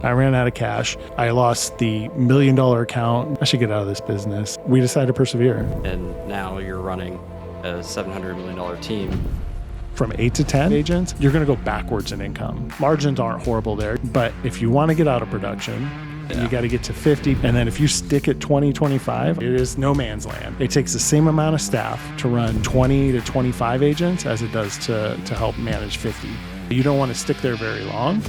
I ran out of cash. I lost the $1 million account. I should get out of this business. We decided to persevere. And now you're running a $700 million team. From 8 to 10 agents, you're going to go backwards in income. Margins aren't horrible there, but if you want to get out of production, you got to get to 50. And then if you stick at 20, 25, it is no man's land. It takes the same amount of staff to run 20 to 25 agents as it does to help manage 50. You don't want to stick there very long.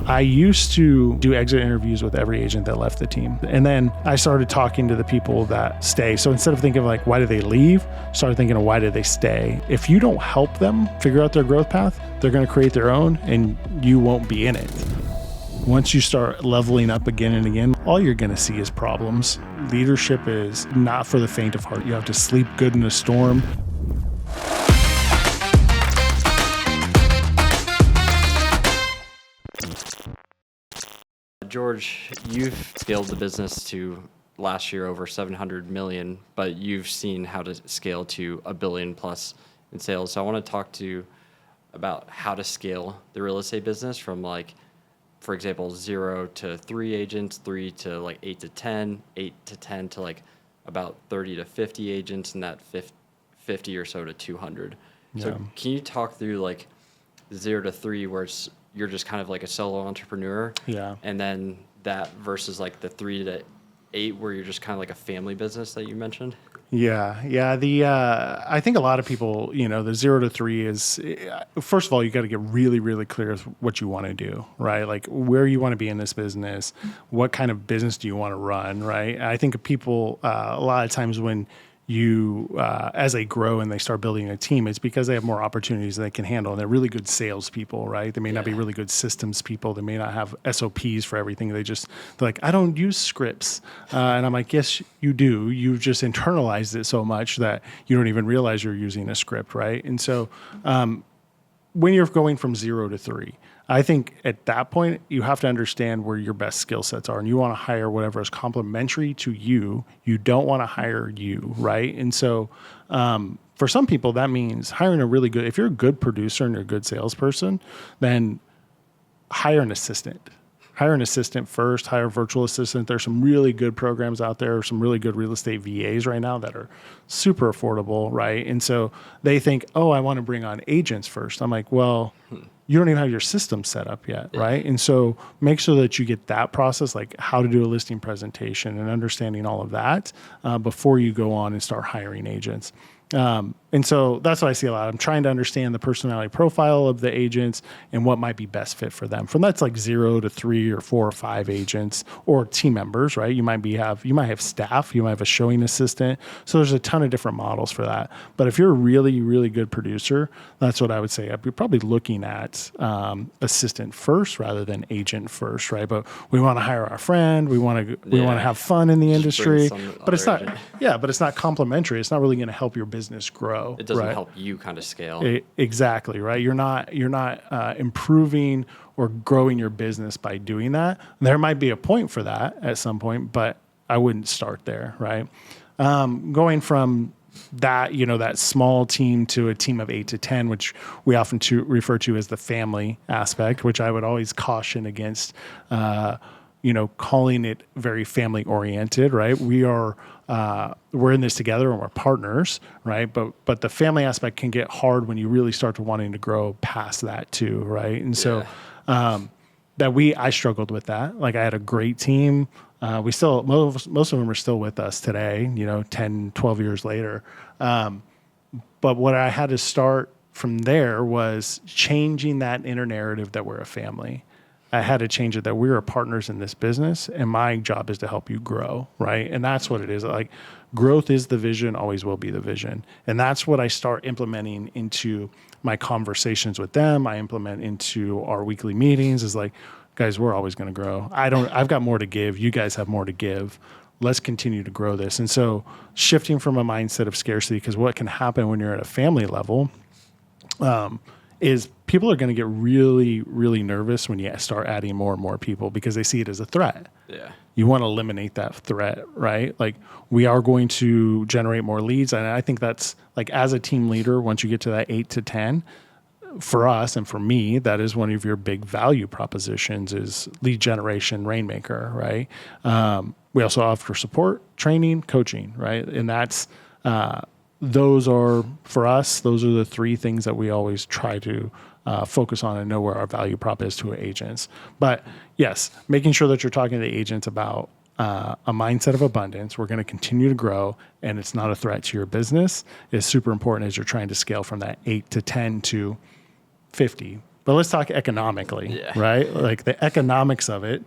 I used to do exit interviews with every agent that left the team. And then I started talking to the people that stay. So instead of thinking of like, why did they leave? Started thinking of why did they stay? If you don't help them figure out their growth path, they're going to create their own and you won't be in it. Once you start leveling up again and again, all you're going to see is problems. Leadership is not for the faint of heart. You have to sleep good in a storm. George, you've scaled the business to last year over 700 million, but you've seen how to scale to $1 billion plus in sales. So I want to talk to you about how to scale the real estate business from like, for example, 0 to 3 agents, 3 to like 8 to 10, 8 to 10 to like about 30 to 50 agents, and that 50 or so to 200. Yeah. So can you talk through like 0 to 3 where you're just kind of like a solo entrepreneur. Yeah. And then that versus like the 3 to 8 where you're just kind of like a family business that you mentioned. Yeah. I think a lot of people, the 0 to 3 is, first of all, you got to get really, really clear with what you want to do, right? Like where you want to be in this business, what kind of business do you want to run, right? I think people, a lot of times when you, as they grow and they start building a team, it's because they have more opportunities than they can handle. And they're really good salespeople, right? They may not be really good systems people. They may not have SOPs for everything. They're like, I don't use scripts. And I'm like, yes, you do. You've just internalized it so much that you don't even realize you're using a script, right? And so when you're going from 0 to 3, I think at that point, you have to understand where your best skill sets are, and you want to hire whatever is complementary to you. You don't want to hire you, right? And so for some people, that means hiring if you're a good producer and you're a good salesperson, then hire an assistant. Hire an assistant first, hire a virtual assistant. There's some really good programs out there, some really good real estate VAs right now that are super affordable, right? And so they think, oh, I want to bring on agents first. I'm like, well, you don't even have your system set up yet, right? And so make sure that you get that process, like how to do a listing presentation and understanding all of that before you go on and start hiring agents. And so that's what I see a lot. I'm trying to understand the personality profile of the agents and what might be best fit for them. From that's like 0 to 3 or 4 or 5 agents or team members, right? You might have staff, you might have a showing assistant. So there's a ton of different models for that. But if you're a really, really good producer, that's what I would say. You're probably looking at assistant first rather than agent first, right? But we want to hire our friend. We want to have fun in the industry. But it's not. Agent. Yeah, but it's not complementary. It's not really going to help your business grow. It doesn't help you kind of scale. Exactly, right? You're not improving or growing your business by doing that. There might be a point for that at some point, but I wouldn't start there, right? Going from that, that small team to a team of 8 to 10, which we often refer to as the family aspect, which I would always caution against, calling it very family oriented, right? We're in this together and we're partners, right? But the family aspect can get hard when you really start to wanting to grow past that too, right? And so I struggled with that. Like I had a great team. We still, most of them are still with us today, 10, 12 years later. But what I had to start from there was changing that inner narrative that we're a family. I had to change it that we are partners in this business and my job is to help you grow, right? And that's what it is. Like growth is the vision, always will be the vision. And that's what I start implementing into my conversations with them. I implement into our weekly meetings is like, guys, we're always going to grow. I've got more to give. You guys have more to give. Let's continue to grow this. And so shifting from a mindset of scarcity, because what can happen when you're at a family level, is people are going to get really, really nervous when you start adding more and more people because they see it as a threat. Yeah. You want to eliminate that threat, right? Like we are going to generate more leads. And I think that's like as a team leader, once you get to that 8 to 10, for us and for me, that is one of your big value propositions is lead generation Rainmaker, right? We also offer support, training, coaching, right? And that's, those are, for us, those are the three things that we always try to focus on and know where our value prop is to agents. But yes, making sure that you're talking to agents about a mindset of abundance. We're going to continue to grow, and it's not a threat to your business is super important as you're trying to scale from that 8 to 10 to 50. But let's talk economically, right? Like the economics of it,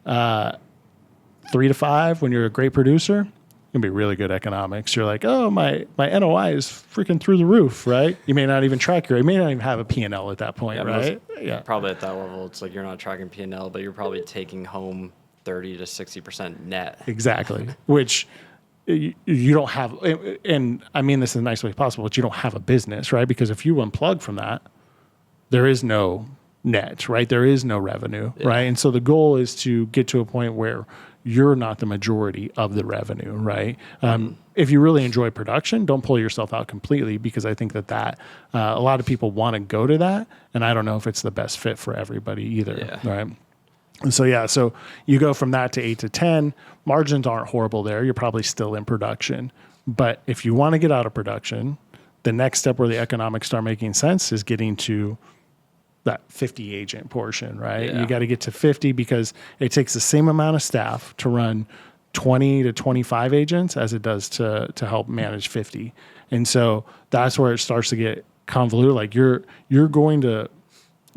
3 to 5, when you're a great producer, gonna be really good economics. You're like, oh, my NOI is freaking through the you right? You may not even track you may not even have a P&L at that point, right? Probably at that level, it's like you're not tracking P&L, but you're probably taking home 30 to 60% net. Exactly. Which you don't have, and I mean this in the nicest way possible, but you don't have a business, right? Because if you unplug from that, there is no net, right? There is no revenue, right? And so the goal is to get to a point where you're not the majority of the revenue, right? If you really enjoy production, don't pull yourself out completely, because I think that a lot of people want to go to that, and I don't know if it's the best fit for everybody either, right? And so, so you go from that to 8 to 10. Margins aren't horrible there. You're probably still in production. But if you want to get out of production, the next step where the economics start making sense is getting to that 50 agent portion, right? You got to get to 50 because it takes the same amount of staff to run 20 to 25 agents as it does to help manage 50. And so that's where it starts to get convoluted. Like you're going to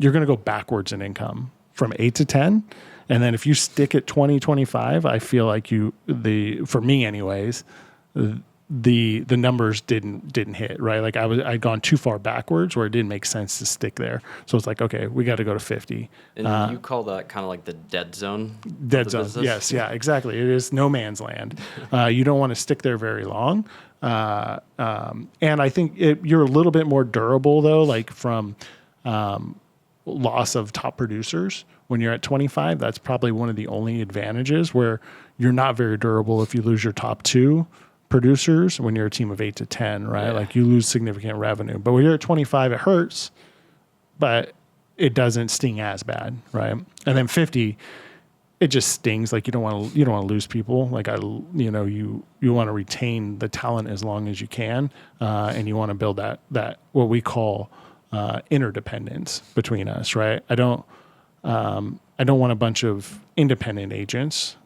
go backwards in income from 8 to 10. And then if you stick at 20, 25, I feel like for me anyways, the numbers didn't hit, right? Like I'd gone too far backwards where it didn't make sense to stick there. So it's like, okay, we got to go to 50. And you call that kind of like the dead zone? Dead zone. Yes. Yeah, exactly. It is no man's land. You don't want to stick there very long. And I think you're a little bit more durable though, like from, loss of top producers. When you're at 25, that's probably one of the only advantages where you're not very durable if you lose your top 2 producers when you're a team of 8 to 10, right? Like you lose significant revenue. But when you're at 25, it hurts, but it doesn't sting as bad, right? And then 50, it just stings. Like you don't want to lose people. Like you want to retain the talent as long as you can, and you want to build that what we call interdependence between us, right? I don't want a bunch of independent agents.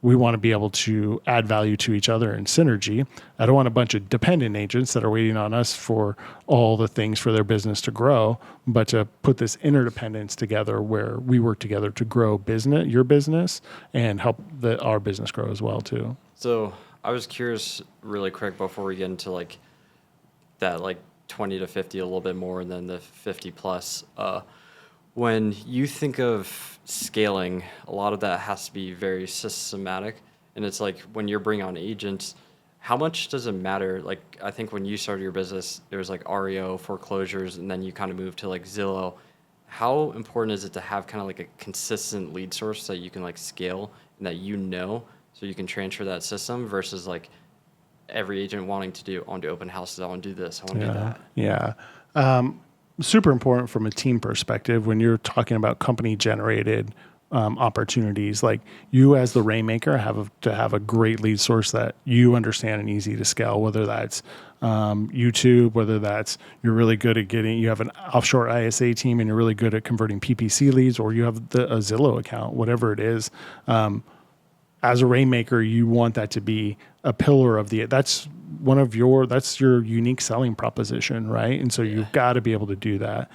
We want to be able to add value to each other in synergy. I don't want a bunch of dependent agents that are waiting on us for all the things for their business to grow, but to put this interdependence together where we work together to grow your business, and help our business grow as well too. So I was curious really quick before we get into like that, like 20 to 50, a little bit more than the 50 plus. When you think of scaling, a lot of that has to be very systematic. And it's like when you're bringing on agents, how much does it matter? Like, I think when you started your business, there was like REO, foreclosures, and then you kind of moved to like Zillow. How important is it to have kind of like a consistent lead source that you can like scale and that so you can transfer that system versus like every agent wanting to open houses, I want to do this, I want to do that. Yeah. Super important from a team perspective when you're talking about company generated opportunities. Like you as the Rainmaker have to have a great lead source that you understand and easy to scale, whether that's YouTube, whether that's you're really good at you have an offshore ISA team and you're really good at converting PPC leads, or you have a Zillow account, whatever it is. As a Rainmaker, you want that to be a pillar of that's your unique selling proposition, right? And so you've got to be able to do that.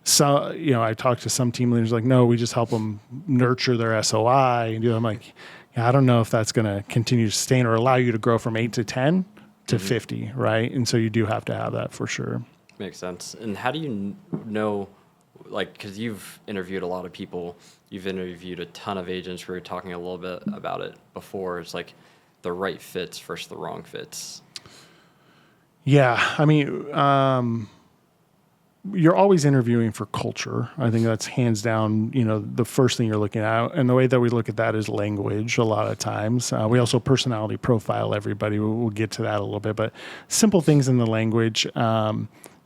So, I talked to some team leaders like, no, we just help them nurture their SOI and do. I'm like, I don't know if that's going to continue to sustain or allow you to grow from 8 to 10 to 50, right? And so you do have to have that for sure. Makes sense. And how do you know, like, because you've interviewed a lot of people, you've interviewed a ton of agents, we were talking a little bit about it before, it's like the right fits versus the wrong fits. Yeah. I mean, you're always interviewing for culture. I think that's hands down, the first thing you're looking at. And the way that we look at that is language a lot of times. We also personality profile everybody. We'll get to that a little bit, but simple things in the language.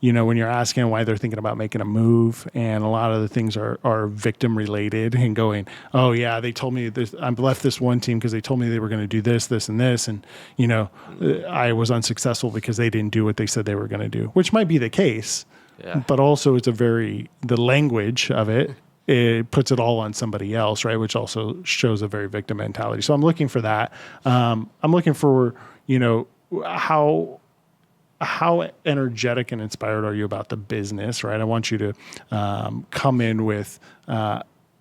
when you're asking why they're thinking about making a move, and a lot of the things are victim related, and going, oh yeah, they told me this, I left this one team because they told me they were going to do this, this, and this, and I was unsuccessful because they didn't do what they said they were going to do, which might be the case, but also it's the language of it puts it all on somebody else, right? Which also shows a very victim mentality. So I'm looking for that. I'm looking for, how energetic and inspired are you about the business, right? I want you to come in with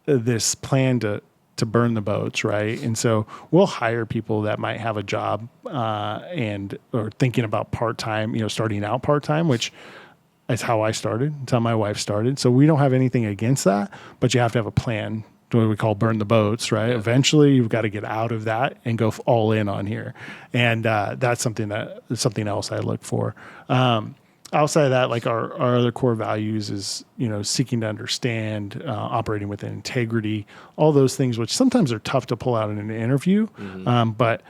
this plan to burn the boats, right? And so we'll hire people that might have a job or thinking about part-time, starting out part-time, which is how I started. It's how my wife started. So we don't have anything against that, but you have to have a plan, what we call burn the boats, right? Yeah. Eventually you've got to get out of that and go all in on here. And that's something else I look for. Outside of that, like our other core values is, seeking to understand, operating with integrity, all those things, which sometimes are tough to pull out in an interview. But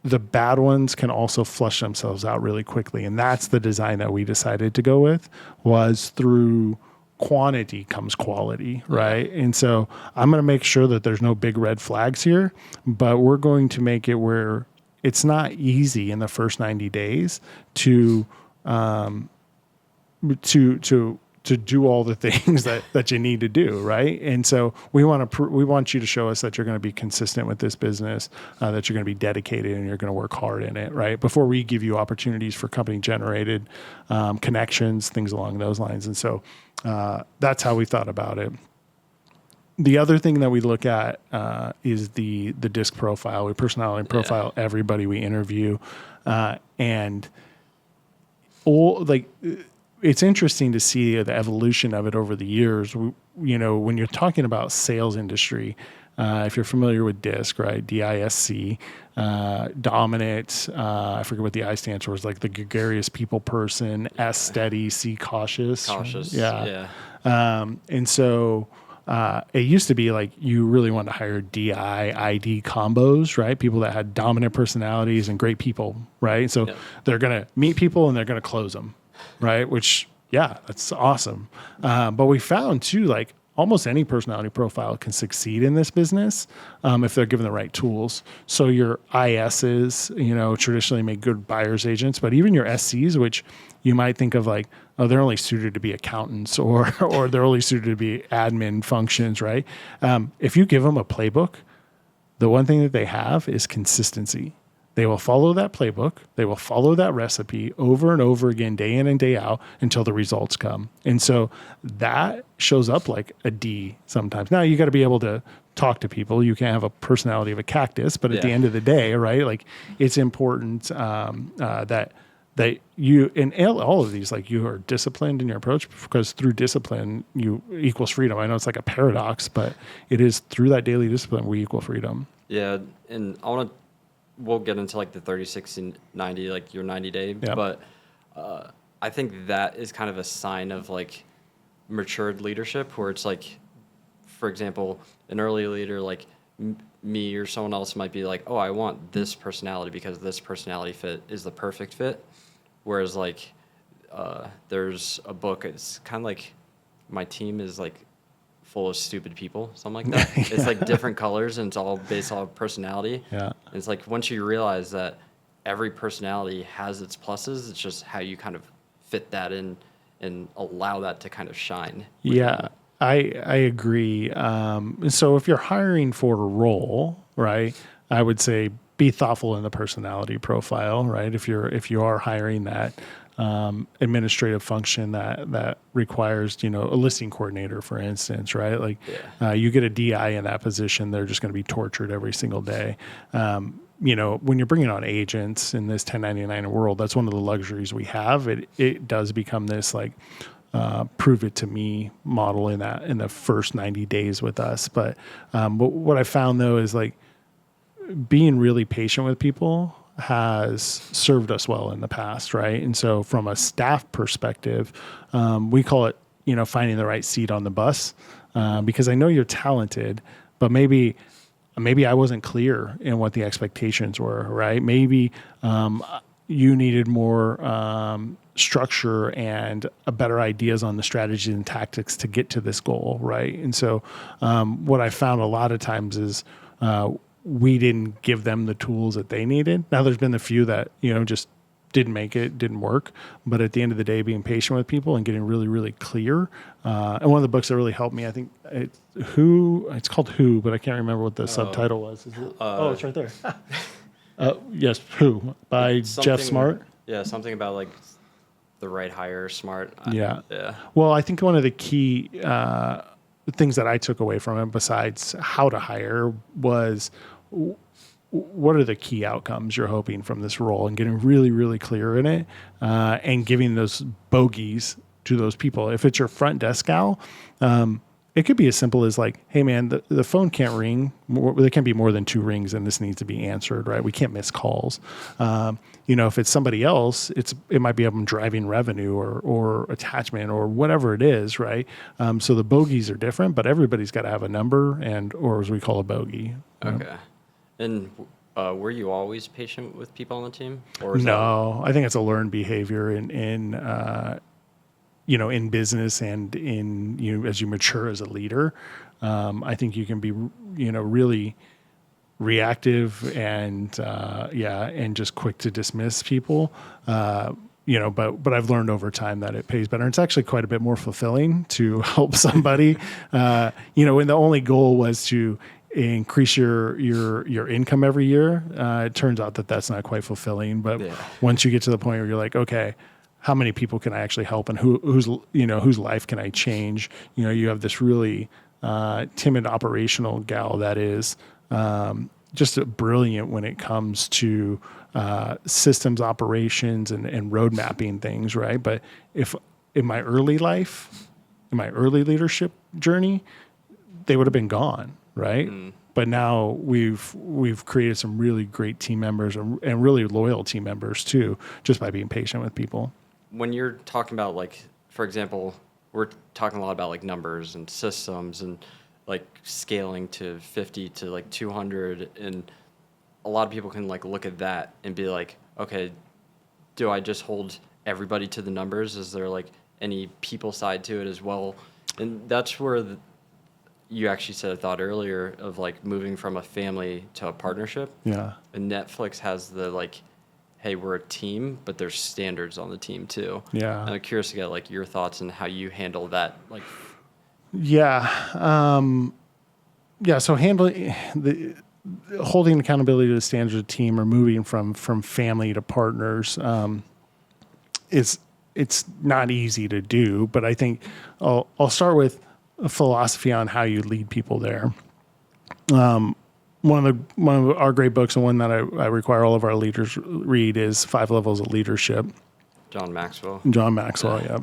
the bad ones can also flush themselves out really quickly. And that's the design that we decided to go with, was through quantity comes quality, right? And so I'm going to make sure that there's no big red flags here, but we're going to make it where it's not easy in the first 90 days to do all the things that you need to do, right? And so we want you to show us that you're going to be consistent with this business, that you're going to be dedicated and you're going to work hard in it, right? Before we give you opportunities for company generated connections, things along those lines. And so that's how we thought about it. The other thing that we look at is the DISC profile. We personality profile everybody we interview, and it's interesting to see the evolution of it over the years. When you're talking about sales industry, if you're familiar with DISC, right? DISC, dominant. I forget what the I stands for. It's like the gregarious people person. S, steady. C, cautious. Cautious. Yeah. And so it used to be like you really wanted to hire DI, ID combos, right? People that had dominant personalities and great people, right? So they're going to meet people and they're going to close them. Right. Which, that's awesome. But we found too, like almost any personality profile can succeed in this business if they're given the right tools. So your ISs, traditionally make good buyer's agents, but even your SCs, which you might think of like, oh, they're only suited to be accountants or they're only suited to be admin functions, right? If you give them a playbook, the one thing that they have is consistency. They will follow that playbook. They will follow that recipe over and over again, day in and day out, until the results come. And so that shows up like a D sometimes. Now you got to be able to talk to people. You can't have a personality of a cactus, but at the end of the day, right? Like it's important that you, in all of these, like you are disciplined in your approach, because through discipline you equals freedom. I know it's like a paradox, but it is through that daily discipline we equal freedom. Yeah, and we'll get into like the 30, 60, 90, like your 90-day. But I think that is kind of a sign of like matured leadership, where it's like, for example, an early leader like me or someone else might be like, oh, I want this personality because this personality fit is the perfect fit. Whereas like there's a book, it's kind of like my team is like full of stupid people, something like that. It's like different colors and it's all based on personality. And it's like once you realize that every personality has its pluses, it's just how you kind of fit that in and allow that to kind of shine. I agree. So if you're hiring for a role, right, I would say be thoughtful in the personality profile, right? If you are hiring that administrative function that requires, a listing coordinator, for instance, right? Like you get a DI in that position, they're just going to be tortured every single day. When you're bringing on agents in this 1099 world, that's one of the luxuries we have. It does become this like prove it to me model in the first 90 days with us. But what I found though is like being really patient with people has served us well in the past, right? And so from a staff perspective, we call it, finding the right seat on the bus, because I know you're talented, but maybe I wasn't clear in what the expectations were, right? Maybe you needed more structure and a better ideas on the strategy and tactics to get to this goal, right? And so what I found a lot of times is we didn't give them the tools that they needed. Now there's been a few that, just didn't make it, didn't work. But at the end of the day, being patient with people and getting really, really clear. And one of the books that really helped me, I think it's called Who, but I can't remember what the subtitle was. It's right there. Yes, Who by Jeff Smart. Yeah, something about like the right hire, smart. Yeah. Yeah. Well, I think one of the key things that I took away from it, besides how to hire, was what are the key outcomes you're hoping from this role, and getting really, really clear in it, and giving those bogeys to those people. If it's your front desk gal, it could be as simple as like, hey man, the phone can't ring. There can't be more than 2 rings and this needs to be answered, right? We can't miss calls. If it's somebody else, it might be them driving revenue or attachment or whatever it is, right? So the bogeys are different, but everybody's got to have a number or as we call a bogey. Okay. And were you always patient with people on the team? Or I think it's a learned behavior in business and in as you mature as a leader. I think you can be really reactive and just quick to dismiss people. But I've learned over time that it pays better. And it's actually quite a bit more fulfilling to help somebody. When the only goal was to increase your income every year, it turns out that that's not quite fulfilling. But once you get to the point where you're like, okay, how many people can I actually help, and whose life can I change? You have this really timid operational gal that is just brilliant when it comes to systems operations and road mapping things, right? But if in my early life, in my early leadership journey, they would have been gone, right? But now we've created some really great team members and really loyal team members too, just by being patient with people. When you're talking about, like, for example, we're talking a lot about like numbers and systems and like scaling to 50 to like 200, and a lot of people can like look at that and be like, okay, do I just hold everybody to the numbers? Is there like any people side to it as well? And that's where you actually said a thought earlier of like moving from a family to a partnership. Yeah. And Netflix has the like, hey, we're a team, but there's standards on the team too. Yeah. And I'm curious to get like your thoughts on how you handle that. Like, so holding accountability to the standards of the team, or moving from family to partners, it's not easy to do, but I think I'll start with a philosophy on how you lead people there. One of our great books, and one that I require all of our leaders read, is 5 Levels of Leadership. John Maxwell, yeah.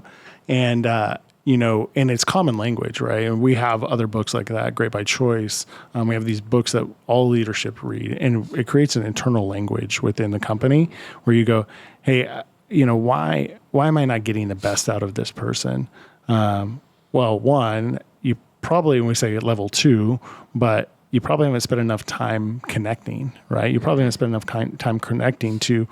And, and it's common language, right? And we have other books like that, Great by Choice. We have these books that all leadership read, and it creates an internal language within the company where you go, hey, why am I not getting the best out of this person? Well, one, you probably, when we say at level 2, but you probably haven't spent enough time connecting, right? You probably haven't spent enough time connecting to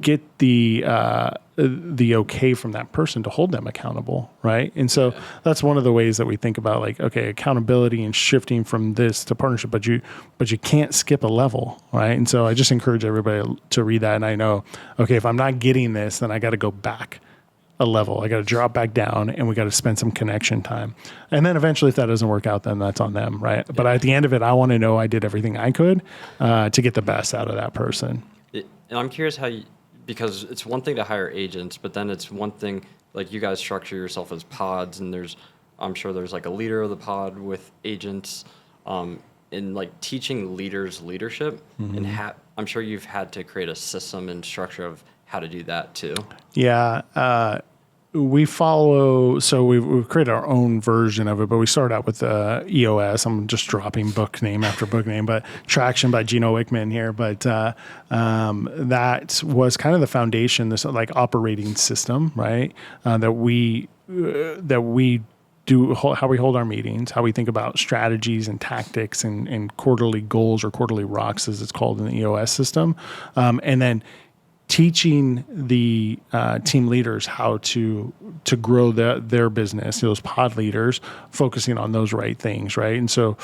get the okay from that person to hold them accountable, right? And so that's one of the ways that we think about, like, okay, accountability and shifting from this to partnership, but you can't skip a level, right? And so I just encourage everybody to read that. And I know, okay, if I'm not getting this, then I got to go back a level. I got to drop back down, and we got to spend some connection time. And then eventually, if that doesn't work out, then that's on them, right? But at the end of it, I want to know I did everything I could to get the best out of that person. And I'm curious how because it's one thing to hire agents, but then it's one thing, like, you guys structure yourself as pods, and I'm sure there's like a leader of the pod with agents, in like teaching leaders leadership, and I'm sure you've had to create a system and structure of how to do that too. Yeah. We follow, so we've created our own version of it, but we started out with EOS. I'm just dropping book name after book name, but Traction by Gino Wickman here. But that was kind of the foundation, this like operating system, right? That we do, how we hold our meetings, how we think about strategies and tactics and quarterly goals, or quarterly rocks, as it's called in the EOS system. And then teaching the team leaders how to grow their business, those pod leaders, focusing on those right things, right? And so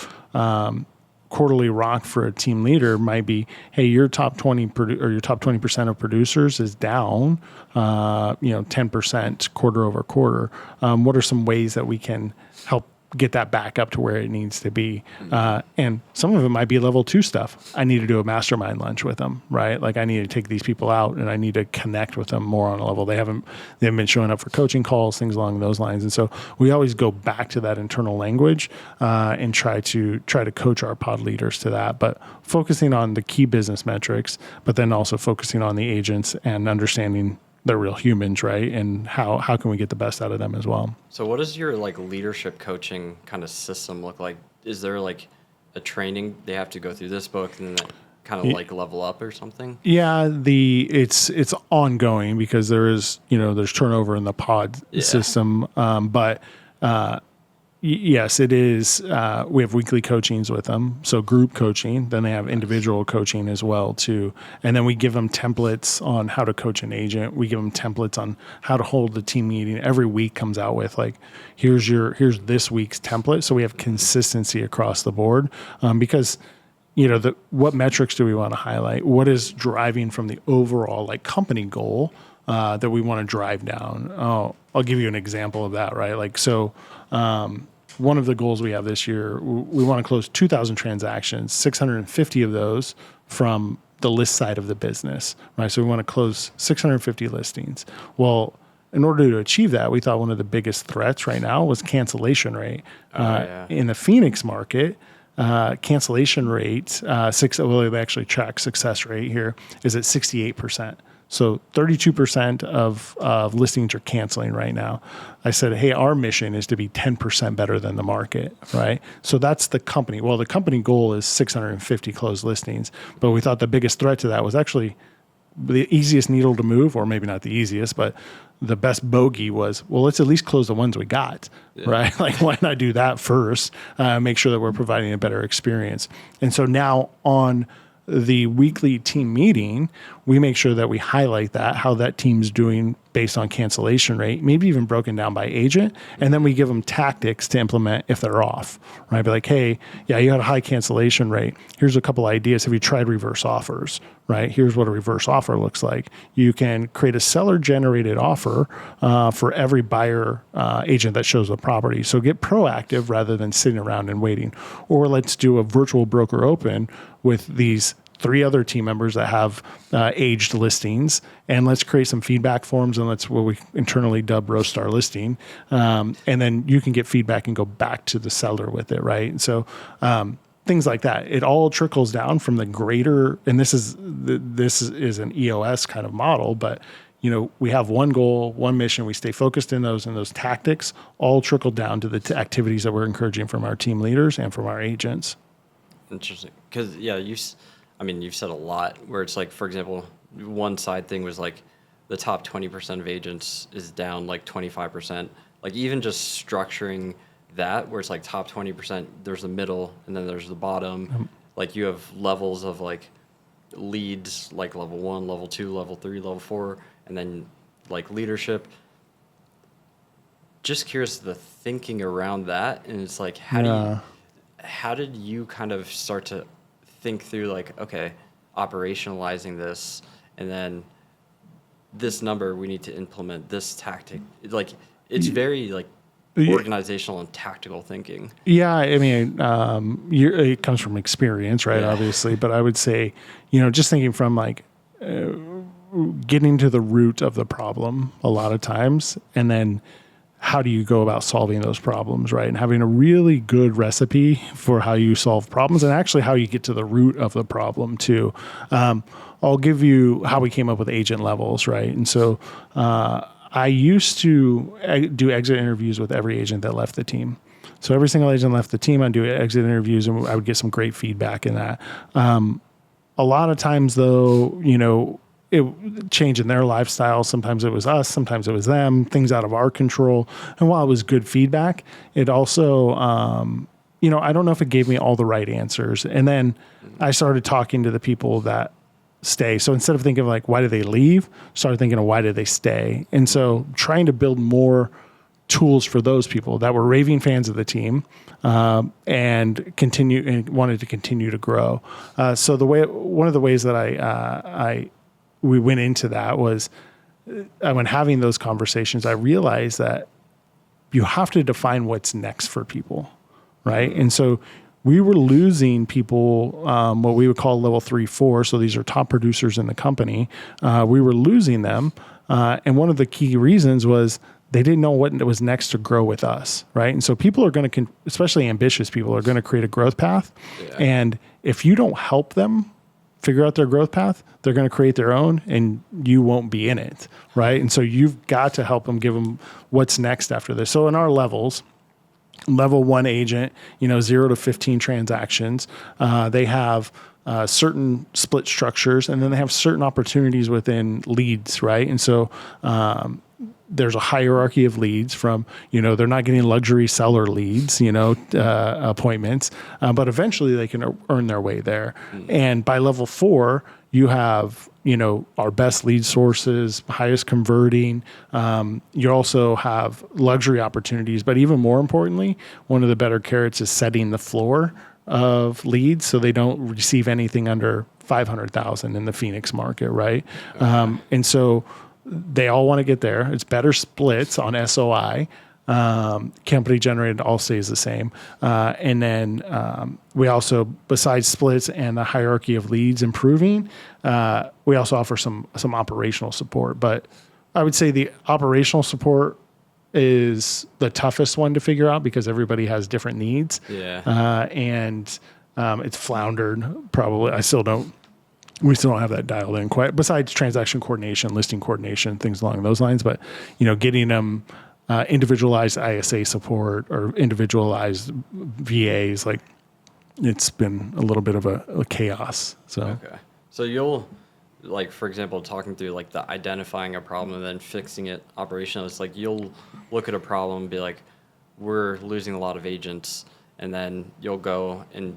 quarterly rock for a team leader might be, hey, your top 20 or your top 20% of producers is down, 10% quarter over quarter. What are some ways that we can help get that back up to where it needs to be? And some of it might be level 2 stuff. I need to do a mastermind lunch with them, right? Like I need to take these people out and I need to connect with them more on a level. They haven't been showing up for coaching calls, things along those lines. And so we always go back to that internal language and try to coach our pod leaders to that, but focusing on the key business metrics, but then also focusing on the agents and understanding they're real humans, right? And how can we get the best out of them as well? So what does your like leadership coaching kind of system look like? Is there like a training they have to go through this book and then kind of like level up or something? Yeah, it's ongoing because there's turnover in the pod system, but yes, it is. We have weekly coachings with them. So group coaching, then they have individual coaching as well too. And then we give them templates on how to coach an agent. We give them templates on how to hold the team meeting. Every week comes out with like, here's this week's template. So we have consistency across the board because what metrics do we want to highlight? What is driving from the overall like company goal that we want to drive down? Oh, I'll give you an example of that, right? Like, so one of the goals we have this year, we want to close 2,000 transactions, 650 of those from the list side of the business, right? So we want to close 650 listings. Well, in order to achieve that, we thought one of the biggest threats right now was cancellation rate. In the Phoenix market, cancellation rate, they actually track success rate here, is at 68%. So 32% of listings are canceling right now. I said, hey, our mission is to be 10% better than the market, right? So that's the company. Well, the company goal is 650 closed listings, but we thought the biggest threat to that was actually the easiest needle to move, or maybe not the easiest, but the best bogey was, well, let's at least close the ones we got, right? Like, why not do that first? Make sure that we're providing a better experience. And so now on the weekly team meeting, we make sure that we highlight how that team's doing based on cancellation rate, maybe even broken down by agent. And then we give them tactics to implement if they're off, right? Be like, hey, yeah, you had a high cancellation rate. Here's a couple ideas. Have you tried reverse offers, right? Here's what a reverse offer looks like. You can create a seller generated offer for every buyer agent that shows the property. So get proactive rather than sitting around and waiting. Or let's do a virtual broker open with these 3 other team members that have aged listings, and let's create some feedback forms, and let's what we internally dub roast our listing. And then you can get feedback and go back to the seller with it, right? And so things like that. It all trickles down from the greater, and this is an EOS kind of model, but we have one goal, one mission. We stay focused in those, and those tactics all trickle down to the activities that we're encouraging from our team leaders and from our agents. Interesting, because you've said a lot where it's like, for example, one side thing was like the top 20% of agents is down like 25%. Like even just structuring that where it's like top 20%, there's the middle and then there's the bottom. Like you have levels of like leads, like level 1, level 2, level 3, level 4, and then like leadership. Just curious the thinking around that. And it's like, how did you kind of start to think through like, okay, operationalizing this, and then this number, we need to implement this tactic. Like it's very like organizational and tactical thinking. Yeah. I mean, it comes from experience, right? Yeah. Obviously, but I would say, just thinking from like getting to the root of the problem a lot of times, and then how do you go about solving those problems, right? And having a really good recipe for how you solve problems, and actually how you get to the root of the problem too. I'll give you how we came up with agent levels, right? And so I used to do exit interviews with every agent that left the team. So every single agent left the team, I'd do exit interviews, and I would get some great feedback in that. A lot of times though, it changed in their lifestyle. Sometimes it was us, sometimes it was them, things out of our control. And while it was good feedback, it also, I don't know if it gave me all the right answers. And then I started talking to the people that stay. So instead of thinking of like, why did they leave? Start thinking of why did they stay? And so trying to build more tools for those people that were raving fans of the team, and wanted to continue to grow. So one of the ways that we went into that was, when having those conversations, I realized that you have to define what's next for people, right? And so we were losing people, what we would call level 3, 4. So these are top producers in the company. We were losing them. And one of the key reasons was they didn't know what was next to grow with us, right? And so people are going to, especially ambitious people, are going to create a growth path. Yeah. And if you don't help them figure out their growth path, they're going to create their own and you won't be in it, right? And so you've got to help them, give them what's next after this. So in our levels, level 1 agent, 0 to 15 transactions, they have certain split structures, and then they have certain opportunities within leads, right? And so there's a hierarchy of leads from, they're not getting luxury seller leads, appointments, but eventually they can earn their way there. And by level 4, you have, our best lead sources, highest converting. You also have luxury opportunities, but even more importantly, one of the better carrots is setting the floor of leads so they don't receive anything under 500,000 in the Phoenix market, right? And so they all want to get there. It's better splits on SOI. Company generated all stays the same. And then we also, besides splits and the hierarchy of leads improving, we also offer some operational support. But I would say the operational support is the toughest one to figure out because everybody has different needs. Yeah. And it's floundered probably. We still don't have that dialed in quite, besides transaction coordination, listing coordination, things along those lines. But, getting them individualized ISA support or individualized VAs, like it's been a little bit of a chaos. So, okay. So you'll, like, for example, talking through like the identifying a problem and then fixing it operational, it's like you'll look at a problem and be like, we're losing a lot of agents. And then you'll go and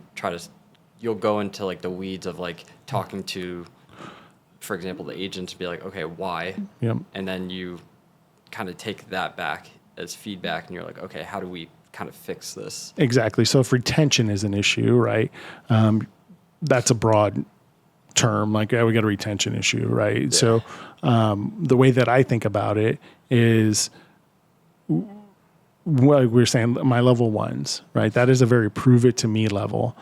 you'll go into like the weeds of like talking to, for example, the agents, be like, okay, why? Yep. And then you kind of take that back as feedback and you're like, okay, how do we kind of fix this? Exactly. So if retention is an issue, right? That's a broad term. Like, we got a retention issue, right? Yeah. So the way that I think about it is, what we're saying, my level 1s, right? That is a very prove it to me level.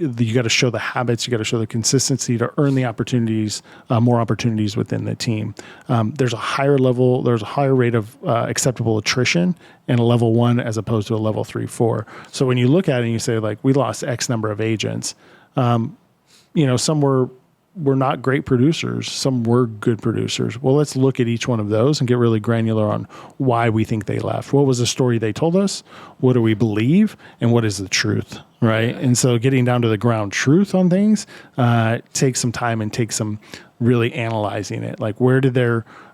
You got to show the habits, you got to show the consistency to earn the opportunities, more opportunities within the team. There's a higher rate of acceptable attrition in a level 1 as opposed to a level 3, 4. So when you look at it and you say like, we lost X number of agents, some were not great producers. Some were good producers. Well, let's look at each one of those and get really granular on why we think they left. What was the story they told us? What do we believe? And what is the truth, right? And so getting down to the ground truth on things takes some time and takes some really analyzing it. Like, where did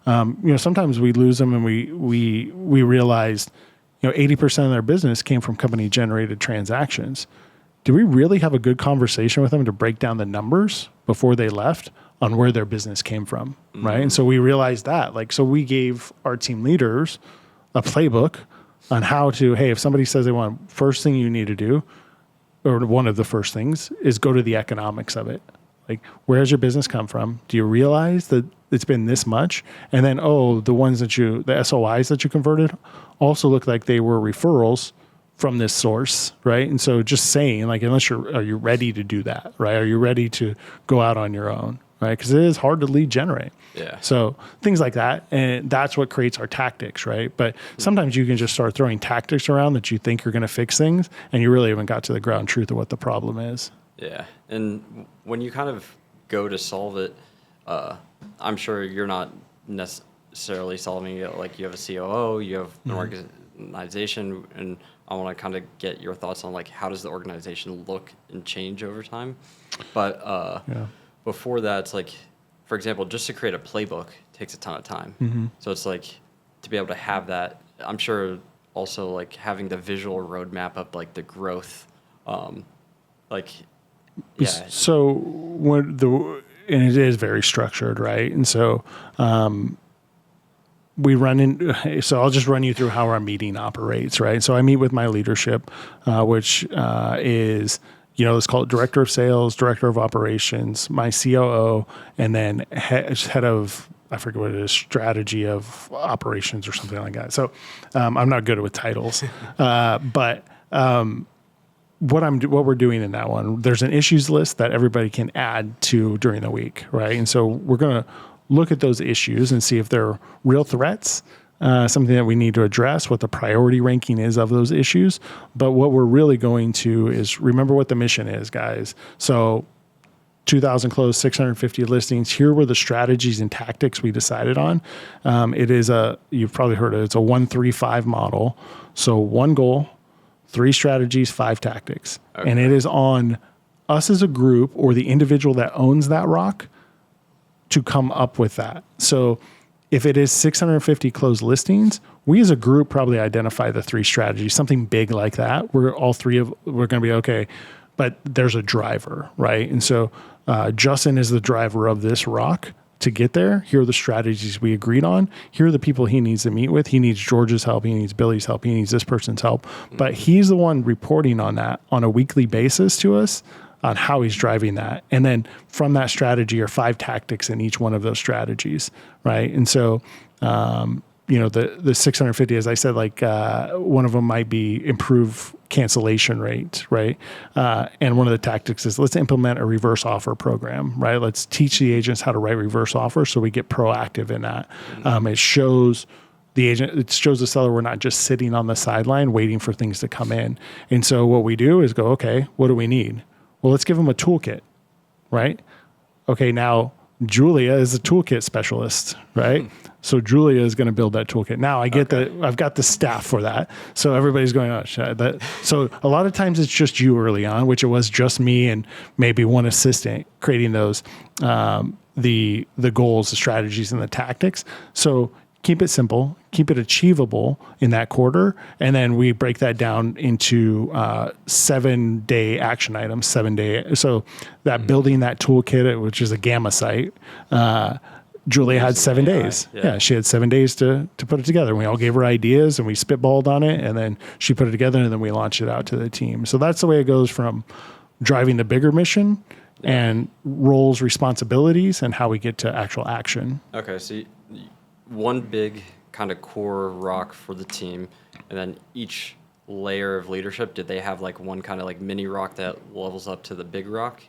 sometimes we lose them and we realized, 80% of their business came from company generated transactions. Do we really have a good conversation with them to break down the numbers before they left on where their business came from, right? And so we realized that, so we gave our team leaders a playbook on how to, hey, if somebody says they want, first thing you need to do, or one of the first things, is go to the economics of it. Like, where has your business come from? Do you realize that it's been this much? And then, the SOIs that you converted also look like they were referrals from this source, right? And so just saying, like, are you ready to do that, right? Are you ready to go out on your own, right? Because it is hard to lead generate. Yeah. So things like that, and that's what creates our tactics, right? But sometimes you can just start throwing tactics around that you think you're going to fix things, and you really haven't got to the ground truth of what the problem is. Yeah, and when you kind of go to solve it, I'm sure you're not necessarily solving it like you have a COO, you have an organization, and I want to kind of get your thoughts on like, how does the organization look and change over time? But before that, it's like, for example, just to create a playbook takes a ton of time. So it's like, to be able to have that, I'm sure also like having the visual roadmap of like the growth, So it is very structured, right? And so so I'll just run you through how our meeting operates, right? So I meet with my leadership, which is, let's call it director of sales, director of operations, my COO, and then head of, I forget what it is, strategy of operations or something like that. So I'm not good with titles, but what we're doing in that one, there's an issues list that everybody can add to during the week, right? And so we're going to look at those issues and see if they're real threats, something that we need to address, what the priority ranking is of those issues. But what we're really going to is remember what the mission is, guys. So 2,000 closed, 650 listings. Here were the strategies and tactics we decided on. You've probably heard it. It's a 1-3-5 model. So 1 goal, 3 strategies, 5 tactics. Okay. And it is on us as a group or the individual that owns that rock to come up with that. So if it is 650 closed listings, we as a group probably identify the 3 strategies, something big like that. We're going to be okay, but there's a driver, right? And so Justin is the driver of this rock to get there. Here are the strategies we agreed on. Here are the people he needs to meet with. He needs George's help. He needs Billy's help. He needs this person's help. But he's the one reporting on that on a weekly basis to us on how he's driving that. And then from that strategy are 5 tactics in each one of those strategies, right? And so, the 650, as I said, one of them might be improve cancellation rate, right? And one of the tactics is let's implement a reverse offer program, right? Let's teach the agents how to write reverse offers so we get proactive in that. It shows the agent, it shows the seller we're not just sitting on the sideline waiting for things to come in. And so what we do is go, okay, what do we need? Well, let's give them a toolkit, right? Okay, now Julia is a toolkit specialist, right? So Julia is going to build that toolkit. Now I get I've got the staff for that. So everybody's going, oh, shit. So a lot of times it's just you early on, which it was just me and maybe one assistant creating those, the goals, the strategies, and the tactics. So keep it simple, keep it achievable in that quarter. And then we break that down into 7-day action items, 7 day. So that building that toolkit, which is a gamma site, Julia had 7 days. Yeah, she had 7 days to put it together. We all gave her ideas and we spitballed on it, and then she put it together, and then we launched it out to the team. So that's the way it goes from driving the bigger mission and roles, responsibilities, and how we get to actual action. Okay, so one big kind of core rock for the team, and then each layer of leadership, did they have one kind of mini rock that levels up to the big rock?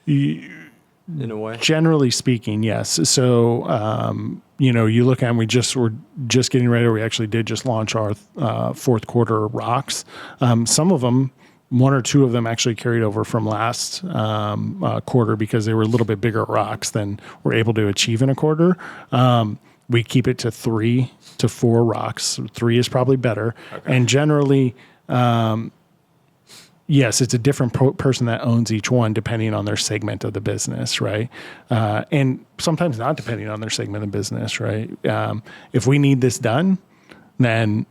In a way, generally speaking, yes. So, you look at, and we're just getting ready. We actually did just launch our 4th quarter rocks. Some of them, 1 or 2 of them actually carried over from last quarter because they were a little bit bigger rocks than we're able to achieve in a quarter. We keep it to 3 to 4 rocks. 3 is probably better. Okay. And generally, yes, it's a different person that owns each one depending on their segment of the business, right? And sometimes not depending on their segment of business, right? If we need this done, then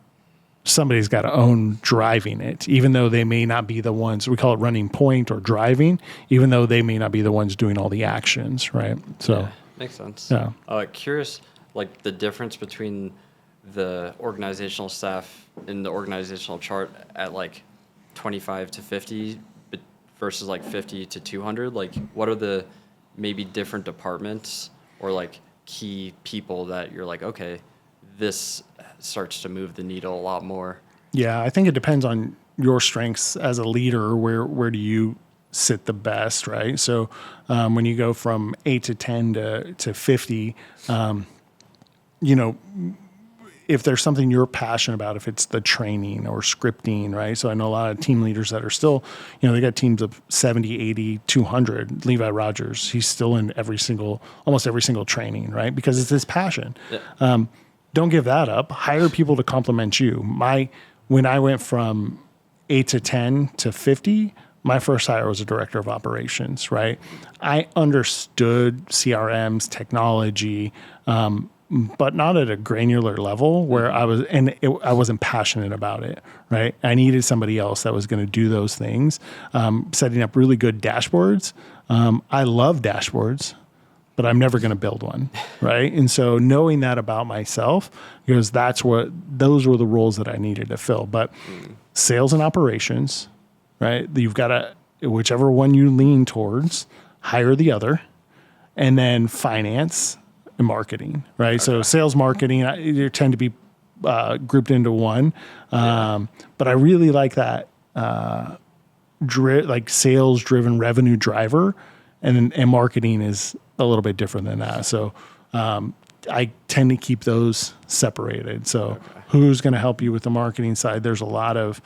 somebody's got to own driving it, even though they may not be the ones, we call it running point or driving, even though they may not be the ones doing all the actions, right? So yeah, makes sense. Yeah. Curious, the difference between the organizational staff in the organizational chart at 25 to 50 versus 50 to 200. What are the maybe different departments or key people that you're okay, this starts to move the needle a lot more? Yeah, I think it depends on your strengths as a leader. Where do you sit the best, right? So when you go from 8 to 10 to 50, if there's something you're passionate about, if it's the training or scripting, right? So I know a lot of team leaders that are still, they got teams of 70, 80, 200. Levi Rogers, he's still in almost every single training, right? Because it's his passion. Yeah. Don't give that up. Hire people to complement you. When I went from 8 to 10 to 50, my first hire was a director of operations, right? I understood CRMs, technology, but not at a granular level where I wasn't passionate about it, right? I needed somebody else that was going to do those things, setting up really good dashboards. I love dashboards. but I'm never going to build one. Right. And so knowing that about myself, because those were the roles that I needed to fill. But sales and operations, right? You've got to, whichever one you lean towards, hire the other, and then finance and marketing, right? Okay. So sales, marketing, they tend to be grouped into one. But I really like that, like sales driven revenue driver, and marketing is a little bit different than that. So, I tend to keep those separated. So who's going to help you with the marketing side? There's a lot of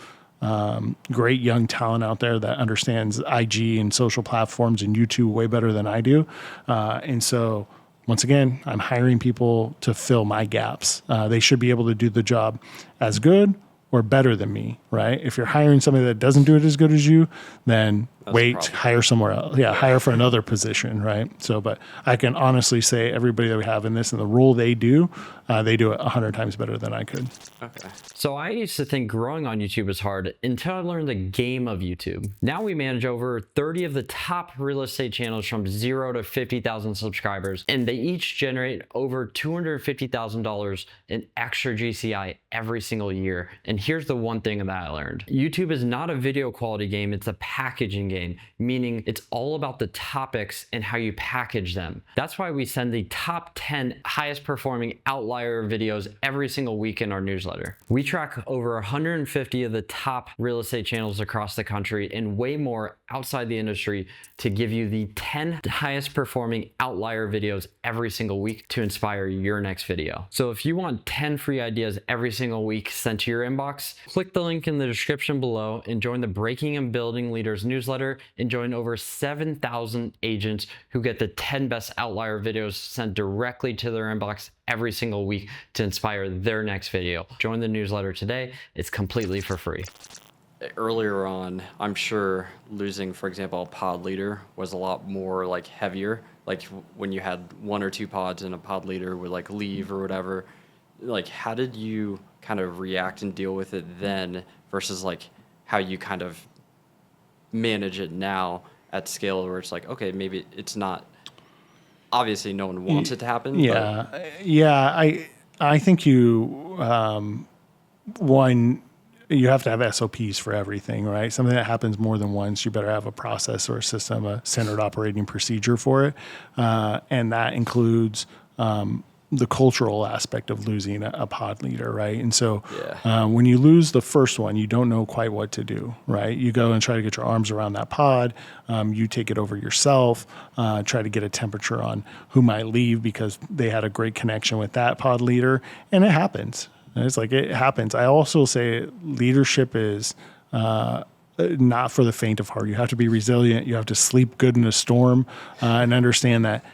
great young talent out there that understands IG and social platforms and YouTube way better than I do. And so once again, I'm hiring people to fill my gaps. They should be able to do the job as good or better than me, right? If you're hiring somebody that doesn't do it as good as you, then hire somewhere else. Yeah, hire for another position, right? So, but I can honestly say everybody that we have in this and the role they do it 100 times better than I could. Okay. So I used to think growing on YouTube was hard until I learned the game of YouTube. Now we manage over 30 of the top real estate channels from 0 to 50,000 subscribers, and they each generate over $250,000 in extra GCI every single year. And here's the one thing that I learned. YouTube is not a video quality game, it's a packaging game, meaning it's all about the topics and how you package them. That's why we send the top 10 highest performing outlier videos every single week in our newsletter. We track over 150 of the top real estate channels across the country and way more outside the industry to give you the 10 highest performing outlier videos every single week to inspire your next video. So if you want 10 free ideas every single week sent to your inbox, click the link in the description below and join the Breaking and Building Leaders newsletter and join over 7,000 agents who get the 10 best outlier videos sent directly to their inbox every single week to inspire their next video. Join the newsletter today. It's completely for free. Earlier on, I'm sure losing, for example, a pod leader was a lot more like heavier. Like when you had 1 or 2 pods and a pod leader would like leave or whatever. Like how did you kind of react and deal with it then versus like how you kind of manage it now at scale where it's like, okay, maybe it's not, obviously no one wants it to happen. Yeah. But. Yeah. I think you have to have SOPs for everything, right? Something that happens more than once, you better have a process or a system, a standard operating procedure for it. And that includes the cultural aspect of losing a pod leader, right? And so when you lose the first one, you don't know quite what to do, right? You go and try to get your arms around that pod. You take it over yourself, try to get a temperature on who might leave because they had a great connection with that pod leader. And it happens. And it's like, it happens. I also say leadership is not for the faint of heart. You have to be resilient. You have to sleep good in a storm and understand that,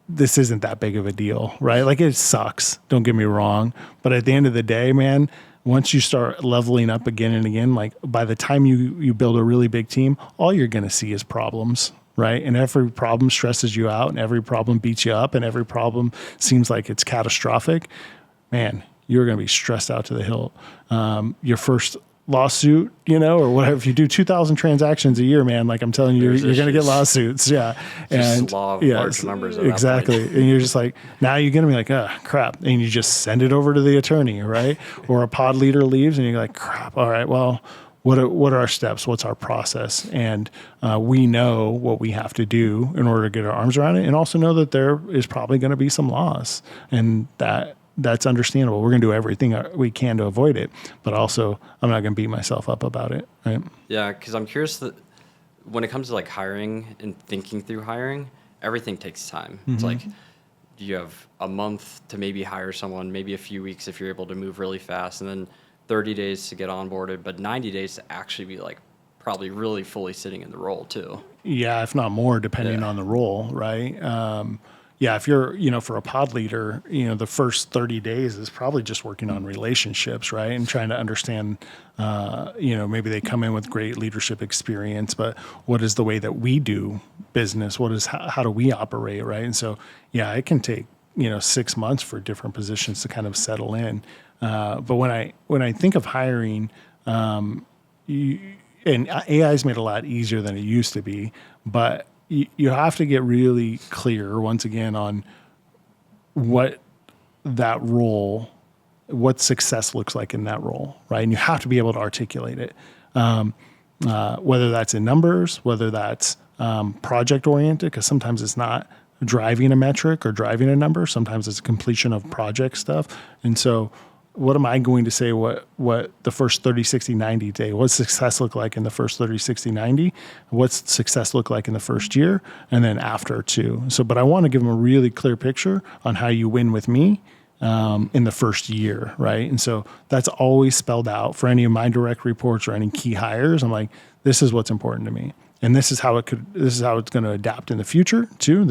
this isn't that big of a deal, right? Like it sucks, don't get me wrong. But at the end of the day, man, once you start leveling up again and again, like by the time you build a really big team, all you're going to see is problems, right? And every problem stresses you out and every problem beats you up and every problem seems like it's catastrophic. Man, you're going to be stressed out to the hilt. Your first lawsuit, or whatever. If you do 2,000 transactions a year, man, like I'm telling you, you're going to get lawsuits. Yeah. And law of large numbers. Exactly. And you're just like, now you're going to be like, oh, crap. And you just send it over to the attorney, right? Or a pod leader leaves and you're like, crap. All right, well, what are our steps? What's our process? And we know what we have to do in order to get our arms around it and also know that there is probably going to be some loss and that's understandable. We're going to do everything we can to avoid it, but also I'm not going to beat myself up about it, right? Yeah, because I'm curious that when it comes to like hiring and thinking through hiring, everything takes time. Mm-hmm. It's like you have a month to maybe hire someone, maybe a few weeks if you're able to move really fast, and then 30 days to get onboarded, but 90 days to actually be like probably really fully sitting in the role too. Yeah, if not more, depending on the role, right? If you're, for a pod leader, the first 30 days is probably just working on relationships, right? And trying to understand, maybe they come in with great leadership experience, but what is the way that we do business? How do we operate, right? And so, it can take, 6 months for different positions to kind of settle in. But when I think of hiring, and AI's made it a lot easier than it used to be, but you have to get really clear once again on what that role, what success looks like in that role, right? And you have to be able to articulate it, whether that's in numbers, whether that's project oriented, because sometimes it's not driving a metric or driving a number. Sometimes it's completion of project stuff. And so what am I going to say what the first 30, 60, 90 day, what's success look like in the first 30, 60, 90? What's success look like in the first year? And then after too. So, but I want to give them a really clear picture on how you win with me in the first year, right? And so that's always spelled out for any of my direct reports or any key hires. I'm like, this is what's important to me. And this is how this is how it's going to adapt in the future too.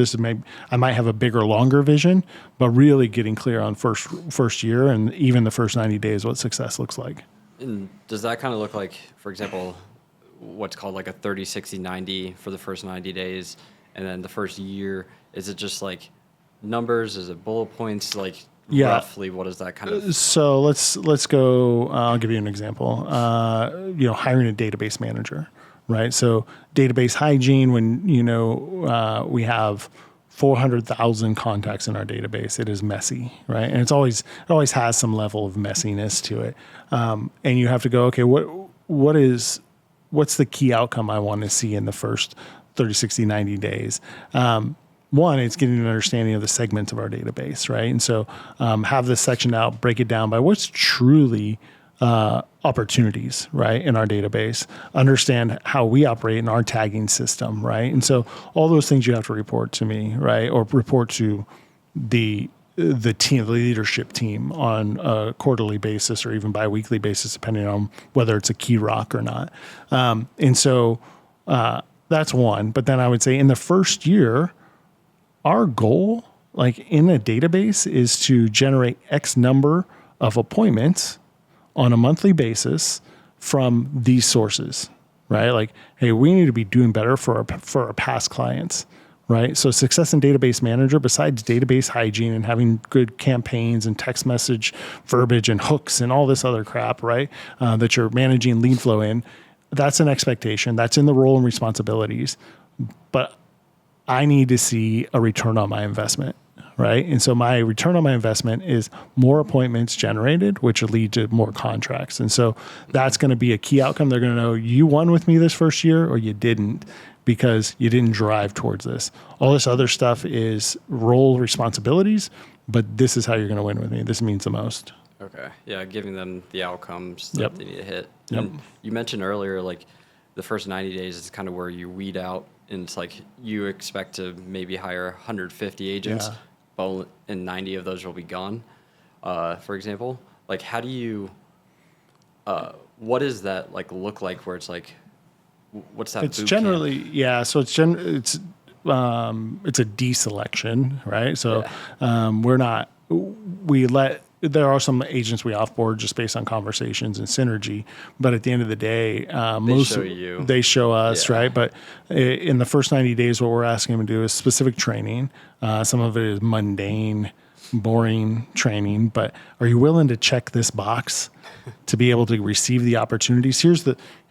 I might have a bigger, longer vision, but really getting clear on first year and even the first 90 days, what success looks like. And does that kind of look like, for example, what's called like a 30, 60, 90 for the first 90 days? And then the first year, is it just like numbers? Is it bullet points? Like roughly, what is that kind of? So let's go, I'll give you an example. Hiring a database manager. Right. So database hygiene, when, we have 400,000 contacts in our database, it is messy. Right. And it always has some level of messiness to it. And you have to go, okay, what's the key outcome I want to see in the first 30, 60, 90 days? One, it's getting an understanding of the segments of our database. Right. And so have this section out, break it down by what's truly opportunities, right, in our database, understand how we operate in our tagging system, right? And so all those things you have to report to me, right, or report to the team, the leadership team on a quarterly basis or even bi-weekly basis, depending on whether it's a key rock or not. And so that's one. But then I would say in the first year, our goal, like in a database, is to generate X number of appointments on a monthly basis from these sources, right? Like, hey, we need to be doing better for our past clients, right? So success in database manager, besides database hygiene and having good campaigns and text message verbiage and hooks and all this other crap, right? That you're managing lead flow in, that's an expectation. That's in the role and responsibilities. But I need to see a return on my investment. Right. And so my return on my investment is more appointments generated, which will lead to more contracts. And so that's going to be a key outcome. They're going to know you won with me this first year or you didn't because you didn't drive towards this. All this other stuff is role responsibilities, but this is how you're going to win with me. This means the most. Okay. Yeah. Giving them the outcomes that they need to hit. Yep. And you mentioned earlier, like the first 90 days is kind of where you weed out, and it's like you expect to maybe hire 150 agents. Yeah. And 90 of those will be gone, for example. Like, how do you, what does that like look like where it's like, what's that? It's boot generally, camp? yeah. So it's a deselection, right? So there are some agents we offboard just based on conversations and synergy, but at the end of the day, they show us, right? But in the first 90 days, what we're asking them to do is specific training. Some of it is mundane, boring training, but are you willing to check this box to be able to receive the opportunities? Here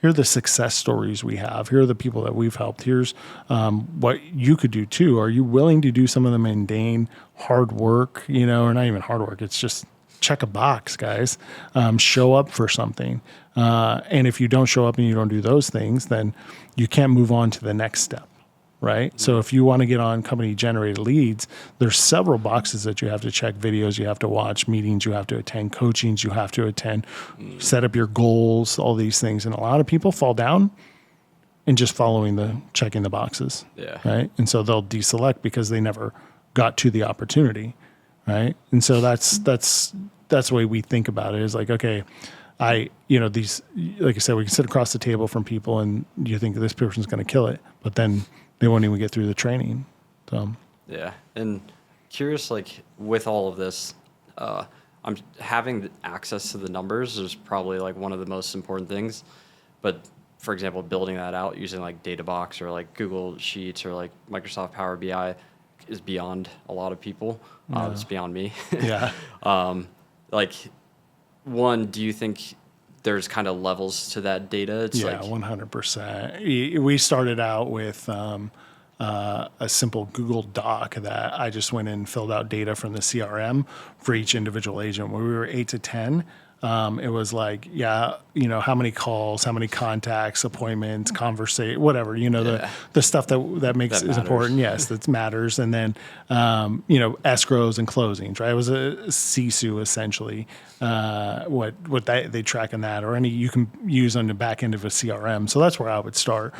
are the success stories we have. Here are the people that we've helped. Here's what you could do too. Are you willing to do some of the mundane hard work, or not even hard work? It's just check a box, guys. Show up for something. And if you don't show up and you don't do those things, then you can't move on to the next step. Right. So if you want to get on company generated leads, there's several boxes that you have to check: videos you have to watch, meetings you have to attend, coachings you have to attend, set up your goals, all these things. And a lot of people fall down in just checking the boxes. Yeah. Right. And so they'll deselect because they never got to the opportunity. Right. And so that's the way we think about it, is like, okay, these, like I said, we can sit across the table from people and you think this person's going to kill it, but then they won't even get through the training. So yeah. And curious, like with all of this, I'm having access to the numbers is probably like one of the most important things. But for example, building that out using like Databox or like Google Sheets or like Microsoft Power BI is beyond a lot of people. It's beyond me. yeah. Like, one, do you think there's kind of levels to that data? It's 100%. We started out with a simple Google Doc that I just went in and filled out data from the CRM for each individual agent. When we were 8 to 10, it was like, how many calls, how many contacts, appointments, whatever, the stuff that makes is important. Yes, that matters. And then, escrows and closings, right? It was a CSU essentially, what they track in that, or any you can use on the back end of a CRM. So that's where I would start,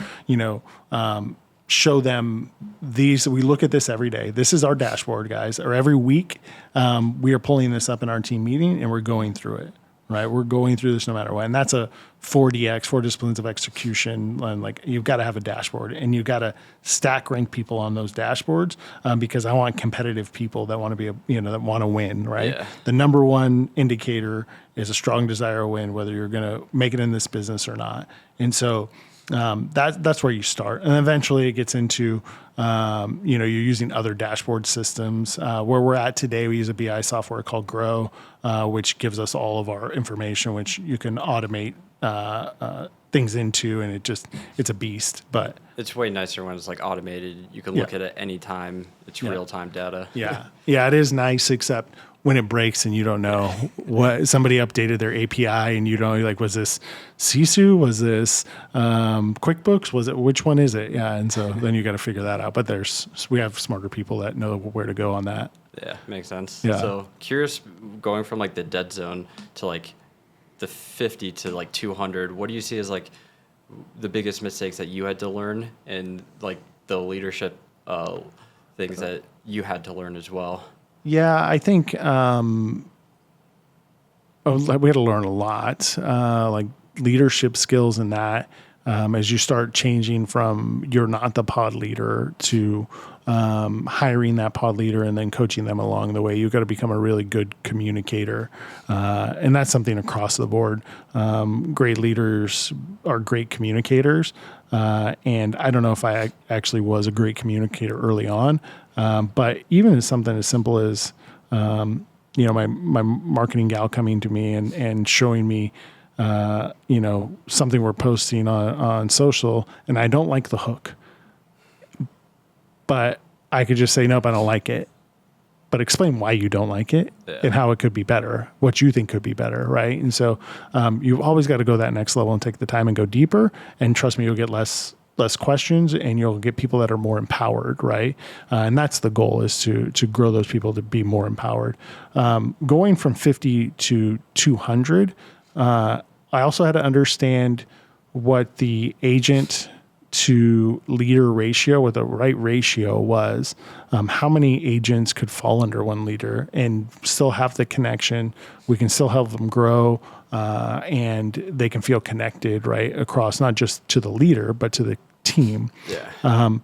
show them these. We look at this every day. This is our dashboard, guys, or every week. We are pulling this up in our team meeting and we're going through it, right? We're going through this no matter what. And that's a 4DX, 4 disciplines of execution. And like, you've got to have a dashboard and you've got to stack rank people on those dashboards because I want competitive people that want to be, that want to win, right? Yeah. The number one indicator is a strong desire to win, whether you're going to make it in this business or not. And so, that's where you start. And eventually it gets into, you're using other dashboard systems. Where we're at today, we use a BI software called Grow, which gives us all of our information, which you can automate things into, and it's a beast. But it's way nicer when it's like automated. You can look at it anytime. It's real-time data. Yeah, it is nice, except when it breaks and you don't know what somebody updated their API and you're like, was this Sisu? Was this QuickBooks? Which one is it? Yeah. And so then you got to figure that out. But we have smarter people that know where to go on that. Yeah. Makes sense. Yeah. So curious, going from like the dead zone to like the 50 to like 200, what do you see as like the biggest mistakes that you had to learn and like the leadership things that you had to learn as well? Yeah, I think we had to learn a lot, like leadership skills and that. As you start changing from you're not the pod leader to hiring that pod leader and then coaching them along the way, you've got to become a really good communicator. And that's something across the board. Great leaders are great communicators. And I don't know if I actually was a great communicator early on. But even as something as simple as, my marketing gal coming to me and showing me, something we're posting on social, and I don't like the hook, but I could just say, nope, I don't like it, but explain why you don't like it and how it could be better, what you think could be better. Right. And so, you've always got to go that next level and take the time and go deeper, and trust me, you'll get less questions and you'll get people that are more empowered. Right. And that's the goal, is to grow those people to be more empowered. Going from 50 to 200, I also had to understand what the agent to leader ratio, what the right ratio was, how many agents could fall under one leader and still have the connection. We can still help them grow, and they can feel connected, right, across not just to the leader, but to the team. Yeah.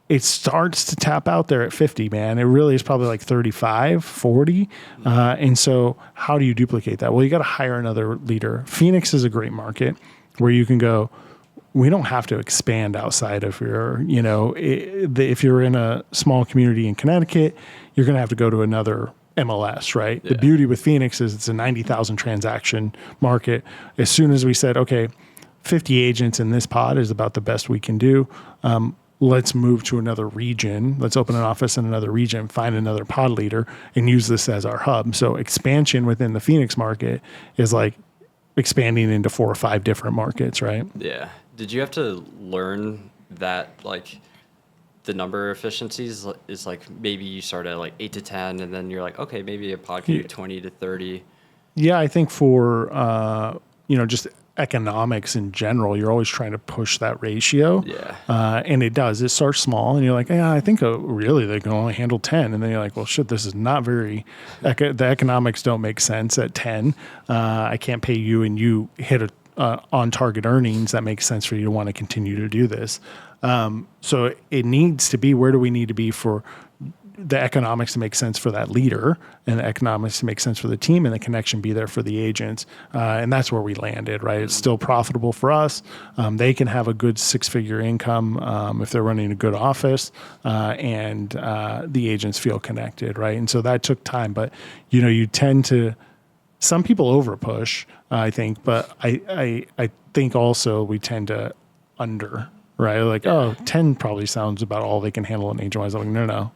It starts to tap out there at 50, man. It really is probably like 35, 40. And so how do you duplicate that? Well, you got to hire another leader. Phoenix is a great market where you can go, we don't have to expand outside of your, if you're in a small community in Connecticut, you're going to have to go to another MLS, right? Yeah. The beauty with Phoenix is it's a 90,000 transaction market. As soon as we said, okay, 50 agents in this pod is about the best we can do. Let's move to another region. Let's open an office in another region, find another pod leader, and use this as our hub. So expansion within the Phoenix market is like expanding into 4 or 5 different markets, right? Yeah. Did you have to learn that, like, the number of efficiencies is like maybe you start at like 8 to 10, and then you're like, okay, maybe a pod can do 20 to 30? Yeah, I think for, just economics in general, you're always trying to push that ratio. Yeah. And it does. It starts small, and you're like, yeah, I think really they can only handle 10. And then you're like, well, shit, this is not very, the economics don't make sense at 10. I can't pay you, and you hit on target earnings that makes sense for you to want to continue to do this. So it needs to be, where do we need to be for the economics to make sense for that leader, and the economics to make sense for the team, and the connection be there for the agents. And that's where we landed, right? It's still profitable for us. They can have a good 6-figure income if they're running a good office, and the agents feel connected, right? And so that took time, but you tend to, some people over push, I think, but I think also we tend to under, right? Like, oh, 10 probably sounds about all they can handle in agent-wise. I'm like, no.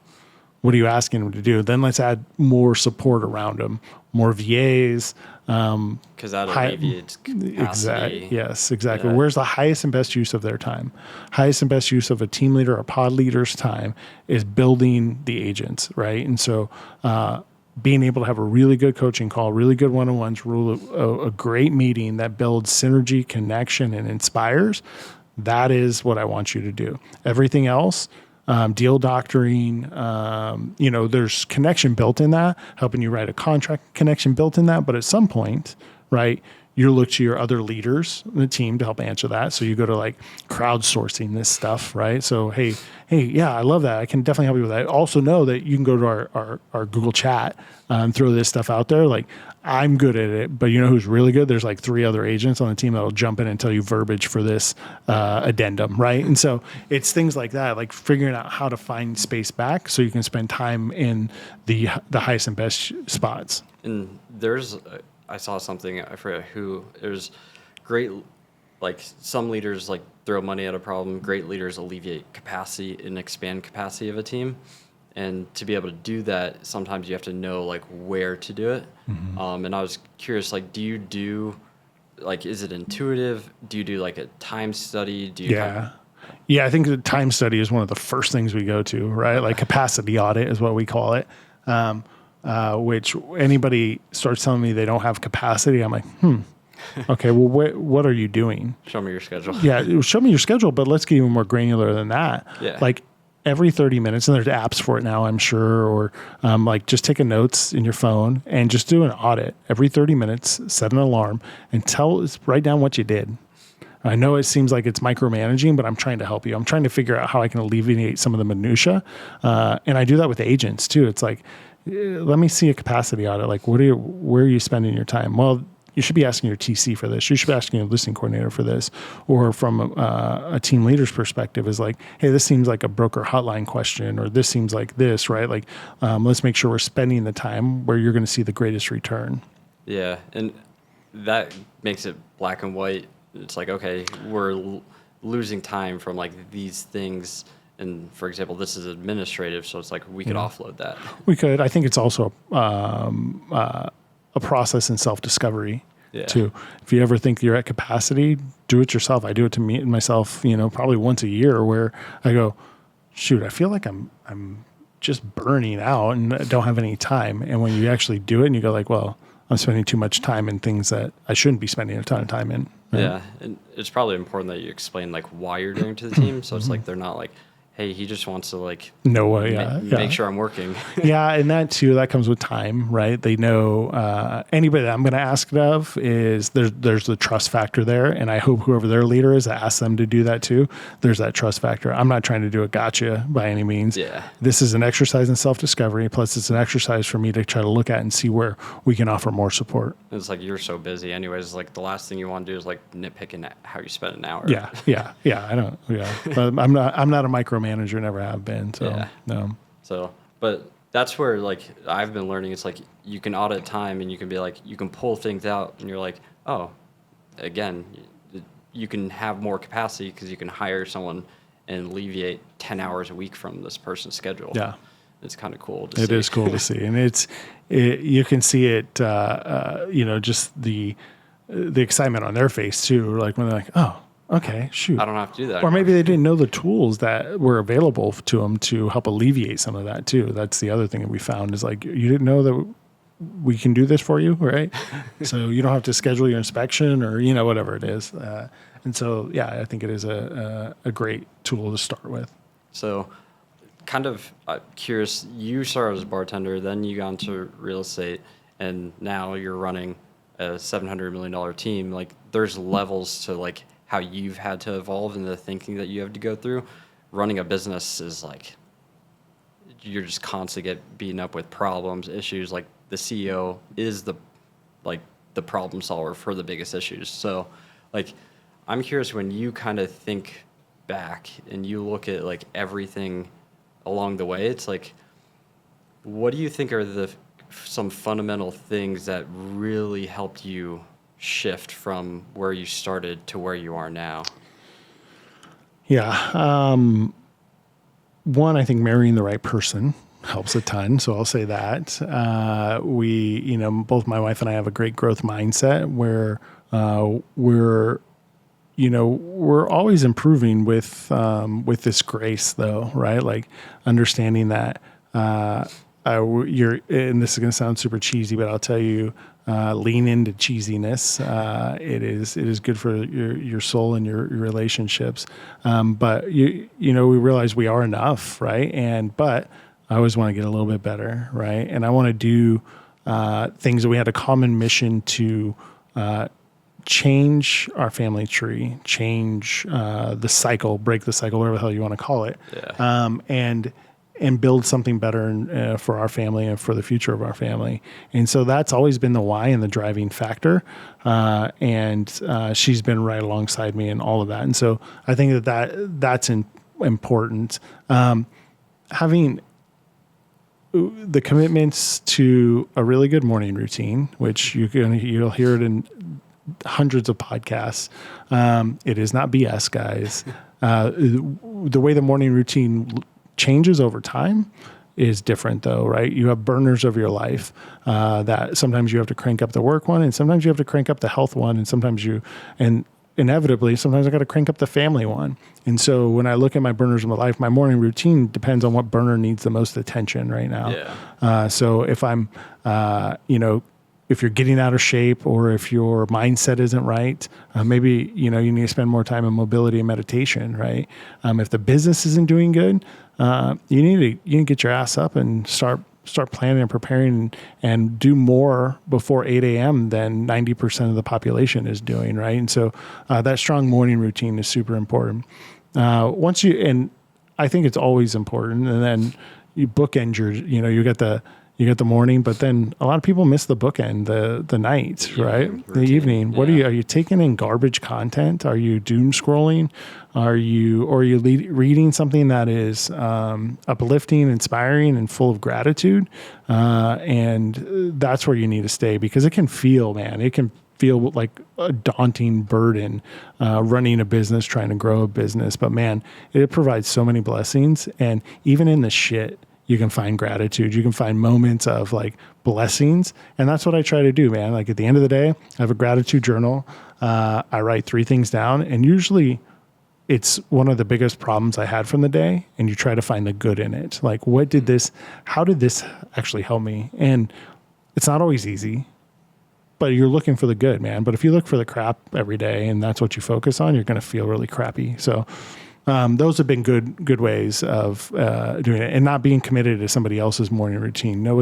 What are you asking them to do? Then let's add more support around them, more VAs. Because that alleviates capacity. Yes, exactly. Yeah. Where's the highest and best use of their time? Highest and best use of a team leader or pod leader's time is building the agents, right? And so being able to have a really good coaching call, really good one-on-ones, a great meeting that builds synergy, connection, and inspires, that is what I want you to do. Everything else, deal doctoring, there's connection built in that, helping you write a contract, connection built in that. But at some point, right, you look to your other leaders in the team to help answer that. So you go to like crowdsourcing this stuff, right? So, hey, yeah, I love that. I can definitely help you with that. Also know that you can go to our Google chat and throw this stuff out there. Like, I'm good at it, but you know who's really good? There's like 3 other agents on the team that'll jump in and tell you verbiage for this addendum, right? And so it's things like that, like figuring out how to find space back so you can spend time in the highest and best spots. And I saw something, I forget who, there's great, like some leaders like throw money at a problem, great leaders alleviate capacity and expand capacity of a team. And to be able to do that, sometimes you have to know like where to do it. Mm-hmm. And I was curious, like, is it intuitive? Do you do like a time study? Yeah, I think the time study is one of the first things we go to, right? Like capacity audit is what we call it. Which anybody starts telling me they don't have capacity, I'm like, okay, well, what are you doing? Show me your schedule. Yeah, show me your schedule, but let's get even more granular than that. Yeah. Like every 30 minutes, and there's apps for it now, I'm sure, or like just take a notes in your phone and just do an audit. Every 30 minutes, set an alarm and write down what you did. I know it seems like it's micromanaging, but I'm trying to help you. I'm trying to figure out how I can alleviate some of the minutia. And I do that with agents too. It's like, let me see a capacity audit. Like, where are you spending your time? Well, you should be asking your TC for this. You should be asking your listing coordinator for this. Or from a team leader's perspective is like, hey, this seems like a broker hotline question, or this seems like this, right? Like, let's make sure we're spending the time where you're going to see the greatest return. Yeah. And that makes it black and white. It's like, okay, we're losing time from like these things. And for example, this is administrative. So it's like we could offload that. We could. I think it's also a process in self-discovery too. If you ever think you're at capacity, do it yourself. I do it to me and myself, probably once a year, where I go, shoot, I feel like I'm just burning out and don't have any time. And when you actually do it and you go like, well, I'm spending too much time in things that I shouldn't be spending a ton of time in. Right? Yeah. And it's probably important that you explain like why you're doing it to the team. So it's like, they're not like, hey, he just wants to like make sure I'm working. Yeah, and that too, that comes with time, right? They know anybody that I'm going to ask it of is there's the trust factor there, and I hope whoever their leader is, I ask them to do that too. There's that trust factor. I'm not trying to do a gotcha by any means. Yeah. This is an exercise in self-discovery, plus it's an exercise for me to try to look at and see where we can offer more support. It's like you're so busy anyways, like the last thing you want to do is like nitpicking how you spend an hour. Yeah, I don't, but I'm not a micromanager, never have been. So no. So, but that's where like I've been learning. It's like you can audit time and you can be like, you can pull things out and you're like, oh, again, you can have more capacity because you can hire someone and alleviate 10 hours a week from this person's schedule. Yeah. It's kind of cool to see. It is cool to see. And you can see it, just the excitement on their face too. Like when they're like, oh, okay, shoot. I don't have to do that. Or maybe they didn't know the tools that were available to them to help alleviate some of that too. That's the other thing that we found is like, you didn't know that we can do this for you, right? So you don't have to schedule your inspection or, whatever it is. And so, I think it is a great tool to start with. So kind of curious, you started as a bartender, then you got into real estate, and now you're running a $700 million team. Like there's levels to like how you've had to evolve and the thinking that you have to go through. Running a business is like, you're just constantly get beaten up with problems, issues. Like the CEO is the problem solver for the biggest issues. So like, I'm curious when you kind of think back and you look at like everything along the way, it's like, what do you think are some fundamental things that really helped you shift from where you started to where you are now? Yeah. One, I think marrying the right person helps a ton. So I'll say that. Both my wife and I have a great growth mindset where we're always improving with this grace, though, right? Like understanding that and this is going to sound super cheesy, but I'll tell you, lean into cheesiness. It is good for your soul and your relationships. But we realize we are enough, right? But I always want to get a little bit better, right? And I want to do things that we had a common mission to change our family tree, change the cycle, break the cycle, whatever the hell you want to call it, and build something better for our family and for the future of our family. And so that's always been the why and the driving factor. And she's been right alongside me in all of that. And so I think that's important. Having the commitments to a really good morning routine, which you'll hear it in hundreds of podcasts. It is not BS, guys. The way the morning routine changes over time is different, though, right? You have burners of your life that sometimes you have to crank up the work one, and sometimes you have to crank up the health one, and inevitably, sometimes I got to crank up the family one. And so when I look at my burners of my life, my morning routine depends on what burner needs the most attention right now. Yeah. So if I'm, if you're getting out of shape or if your mindset isn't right, maybe, you need to spend more time in mobility and meditation, right? If the business isn't doing good, you need to get your ass up and start planning and preparing and do more before 8 a.m. than 90% of the population is doing, right? And so that strong morning routine is super important. And I think it's always important. And then you bookend you got the morning, but then a lot of people miss the bookend, the night, right? Routine. The evening. Yeah. Are you taking in garbage content? Are you doom scrolling? Are you reading something that is uplifting, inspiring, and full of gratitude? And that's where you need to stay, because it can feel like a daunting burden running a business, trying to grow a business. But man, it provides so many blessings. And even in the shit, you can find gratitude. You can find moments of like blessings. And that's what I try to do, man. Like at the end of the day, I have a gratitude journal. I write 3 things down, and usually it's one of the biggest problems I had from the day. And you try to find the good in it. Like, how did this actually help me? And it's not always easy, but you're looking for the good, man. But if you look for the crap every day and that's what you focus on, you're going to feel really crappy. So those have been good ways of doing it, and not being committed to somebody else's morning routine. Know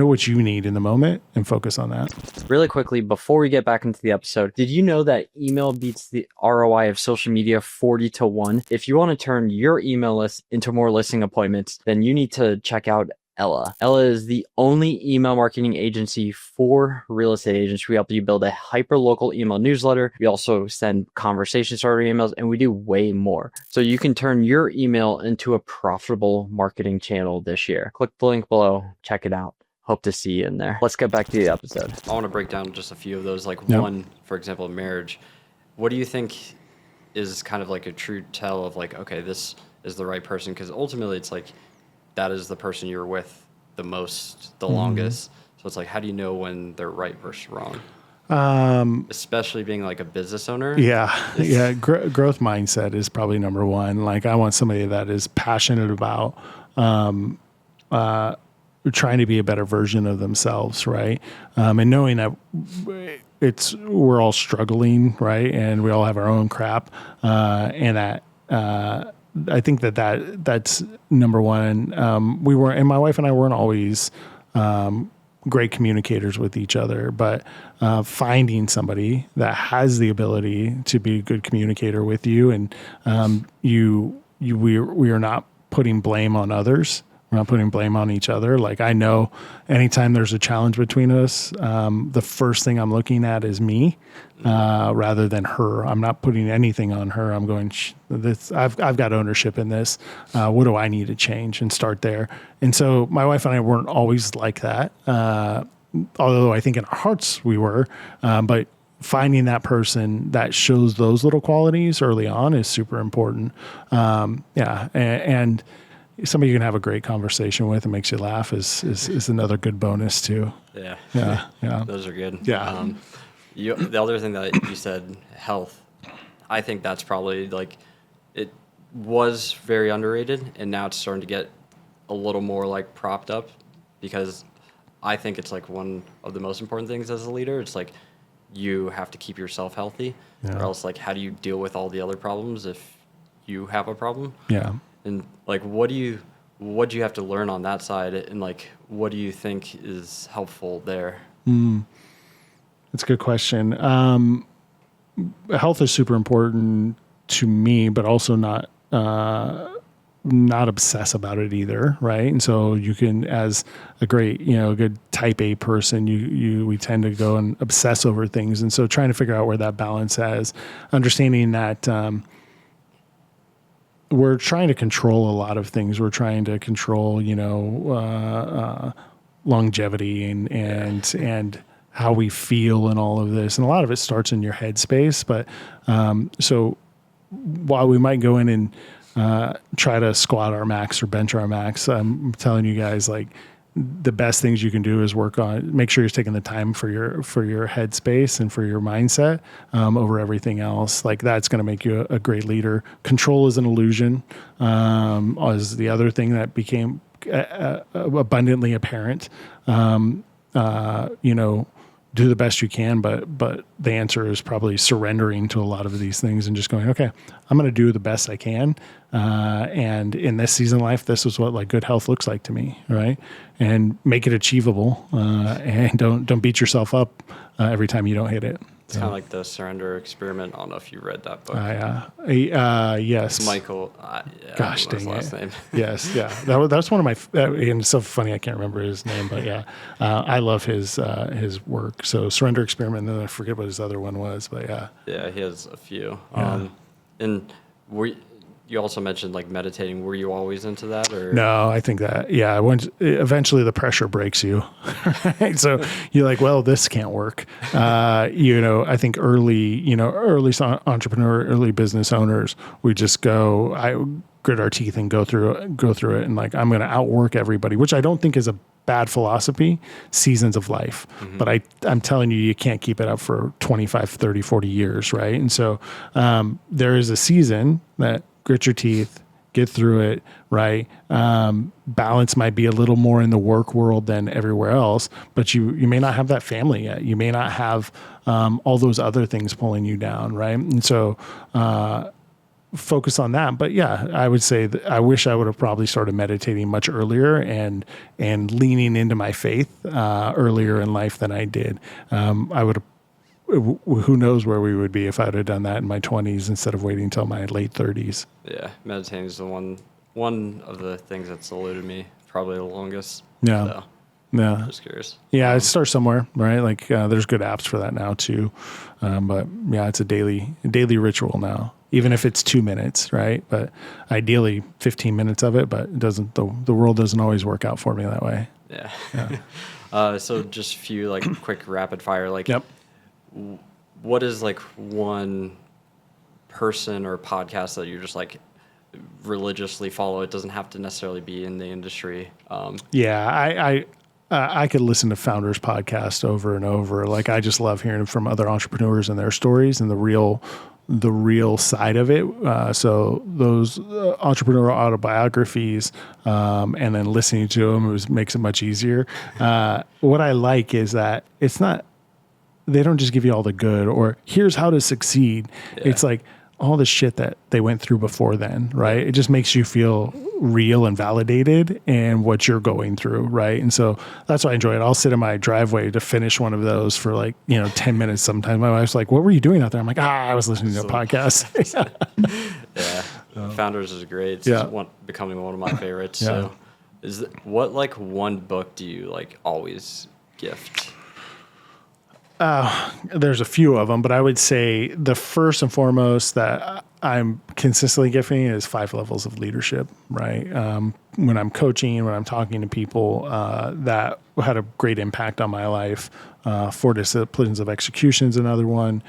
what you need in the moment and focus on that. Really quickly, before we get back into the episode, did you know that email beats the ROI of social media 40-1? If you want to turn your email list into more listing appointments, then you need to check out Ella. Ella is the only email marketing agency for real estate agents. We help you build a hyper-local email newsletter. We also send conversation starter emails, and we do way more. So you can turn your email into a profitable marketing channel this year. Click the link below. Check it out. Hope to see you in there. Let's get back to the episode. I want to break down just a few of those. Like one, for example, marriage. What do you think is kind of like a true tell of like, okay, this is the right person? Because ultimately it's like, that is the person you're with the most, the longest. So it's like, how do you know when they're right versus wrong? Especially being like a business owner. Yeah. Growth mindset is probably number one. Like, I want somebody that is passionate about trying to be a better version of themselves, right? And knowing that we're all struggling, right? And we all have our own crap, and that. I think that's number one. And my wife and I weren't always great communicators with each other, but finding somebody that has the ability to be a good communicator with you, and we are not putting blame on others. We're not putting blame on each other. Like, I know anytime there's a challenge between us, the first thing I'm looking at is me, rather than her. I'm not putting anything on her. I'm going, I've got ownership in this. What do I need to change, and start there? And so my wife and I weren't always like that. Although I think in our hearts we were, but finding that person that shows those little qualities early on is super important. And somebody you can have a great conversation with and makes you laugh is another good bonus too. Yeah. Yeah. Those are good. Yeah. The other thing that you said, health, I think that's probably like, it was very underrated, and now it's starting to get a little more like propped up, because I think it's like one of the most important things as a leader. It's like you have to keep yourself healthy, or else like how do you deal with all the other problems if you have a problem? Yeah. And like what do you have to learn on that side, and like what do you think is helpful there? That's a good question. Health is super important to me, but also not obsess about it either, right? And so you can, as a great, good type A person, we tend to go and obsess over things. And so trying to figure out where that balance is, understanding that we're trying to control a lot of things. We're trying to control, longevity and how we feel and all of this. And a lot of it starts in your headspace. But so while we might go in and try to squat our max or bench our max, I'm telling you guys, like, the best things you can do is make sure you're taking the time for your headspace and for your mindset over everything else. Like, that's going to make you a great leader. Control is an illusion, is the other thing that became abundantly apparent. Do the best you can, but the answer is probably surrendering to a lot of these things and just going, okay, I'm going to do the best I can. And in this season of life, this is what like good health looks like to me, right? And make it achievable, and don't beat yourself up every time you don't hit it. It's kind of like the Surrender Experiment. I don't know if you read that book. Yes. Michael. Gosh, dang his last it. name. Yes, yeah. That's one of my. And it's so funny I can't remember his name, but yeah, I love his work. So Surrender Experiment. And then I forget what his other one was, but yeah. Yeah, he has a few. Yeah. And you also mentioned like meditating. Were you always into that, or? No, I think that, eventually the pressure breaks you. Right? So you're like, well, this can't work. I think early entrepreneur, early business owners, we just grit our teeth and go through it. And like, I'm going to outwork everybody, which I don't think is a bad philosophy, seasons of life. Mm-hmm. But I'm telling you can't keep it up for 25, 30, 40 years. Right. And so, there is a season that grit your teeth, get through it, right? Balance might be a little more in the work world than everywhere else, but you may not have that family yet. You may not have all those other things pulling you down, right? And so focus on that. But yeah, I would say that I wish I would have probably started meditating much earlier and leaning into my faith earlier in life than I did. I would have. Who knows where we would be if I would have done that in my 20s instead of waiting until my late 30s. Yeah, meditating is the one of the things that's eluded me probably the longest. Yeah. So, yeah. Just curious. Yeah, it starts somewhere, right? Like there's good apps for that now too. But yeah, it's a daily ritual now, even if it's 2 minutes, right? But ideally 15 minutes of it, but it doesn't. The world doesn't always work out for me that way. Yeah. So just a few like quick rapid fire. Like, yep. What is like one person or podcast that you just like religiously follow? It doesn't have to necessarily be in the industry. I could listen to Founders podcast over and over. Like, I just love hearing from other entrepreneurs and their stories and the real side of it. So those entrepreneurial autobiographies, and then listening to them makes it much easier. What I like is that it's not. They don't just give you all the good or here's how to succeed. Yeah. It's like all the shit that they went through before then, right? It just makes you feel real and validated in what you're going through, right? And so that's why I enjoy it. I'll sit in my driveway to finish one of those for 10 minutes sometimes. My wife's like, what were you doing out there? I'm like, I was listening to a podcast. Yeah. Founders is great. It's becoming one of my favorites. Yeah. So what one book do you always gift? There's a few of them, but I would say the first and foremost that I'm consistently giving is 5 levels of leadership, right? When I'm coaching, when I'm talking to people, that had a great impact on my life. 4 disciplines of execution is another one.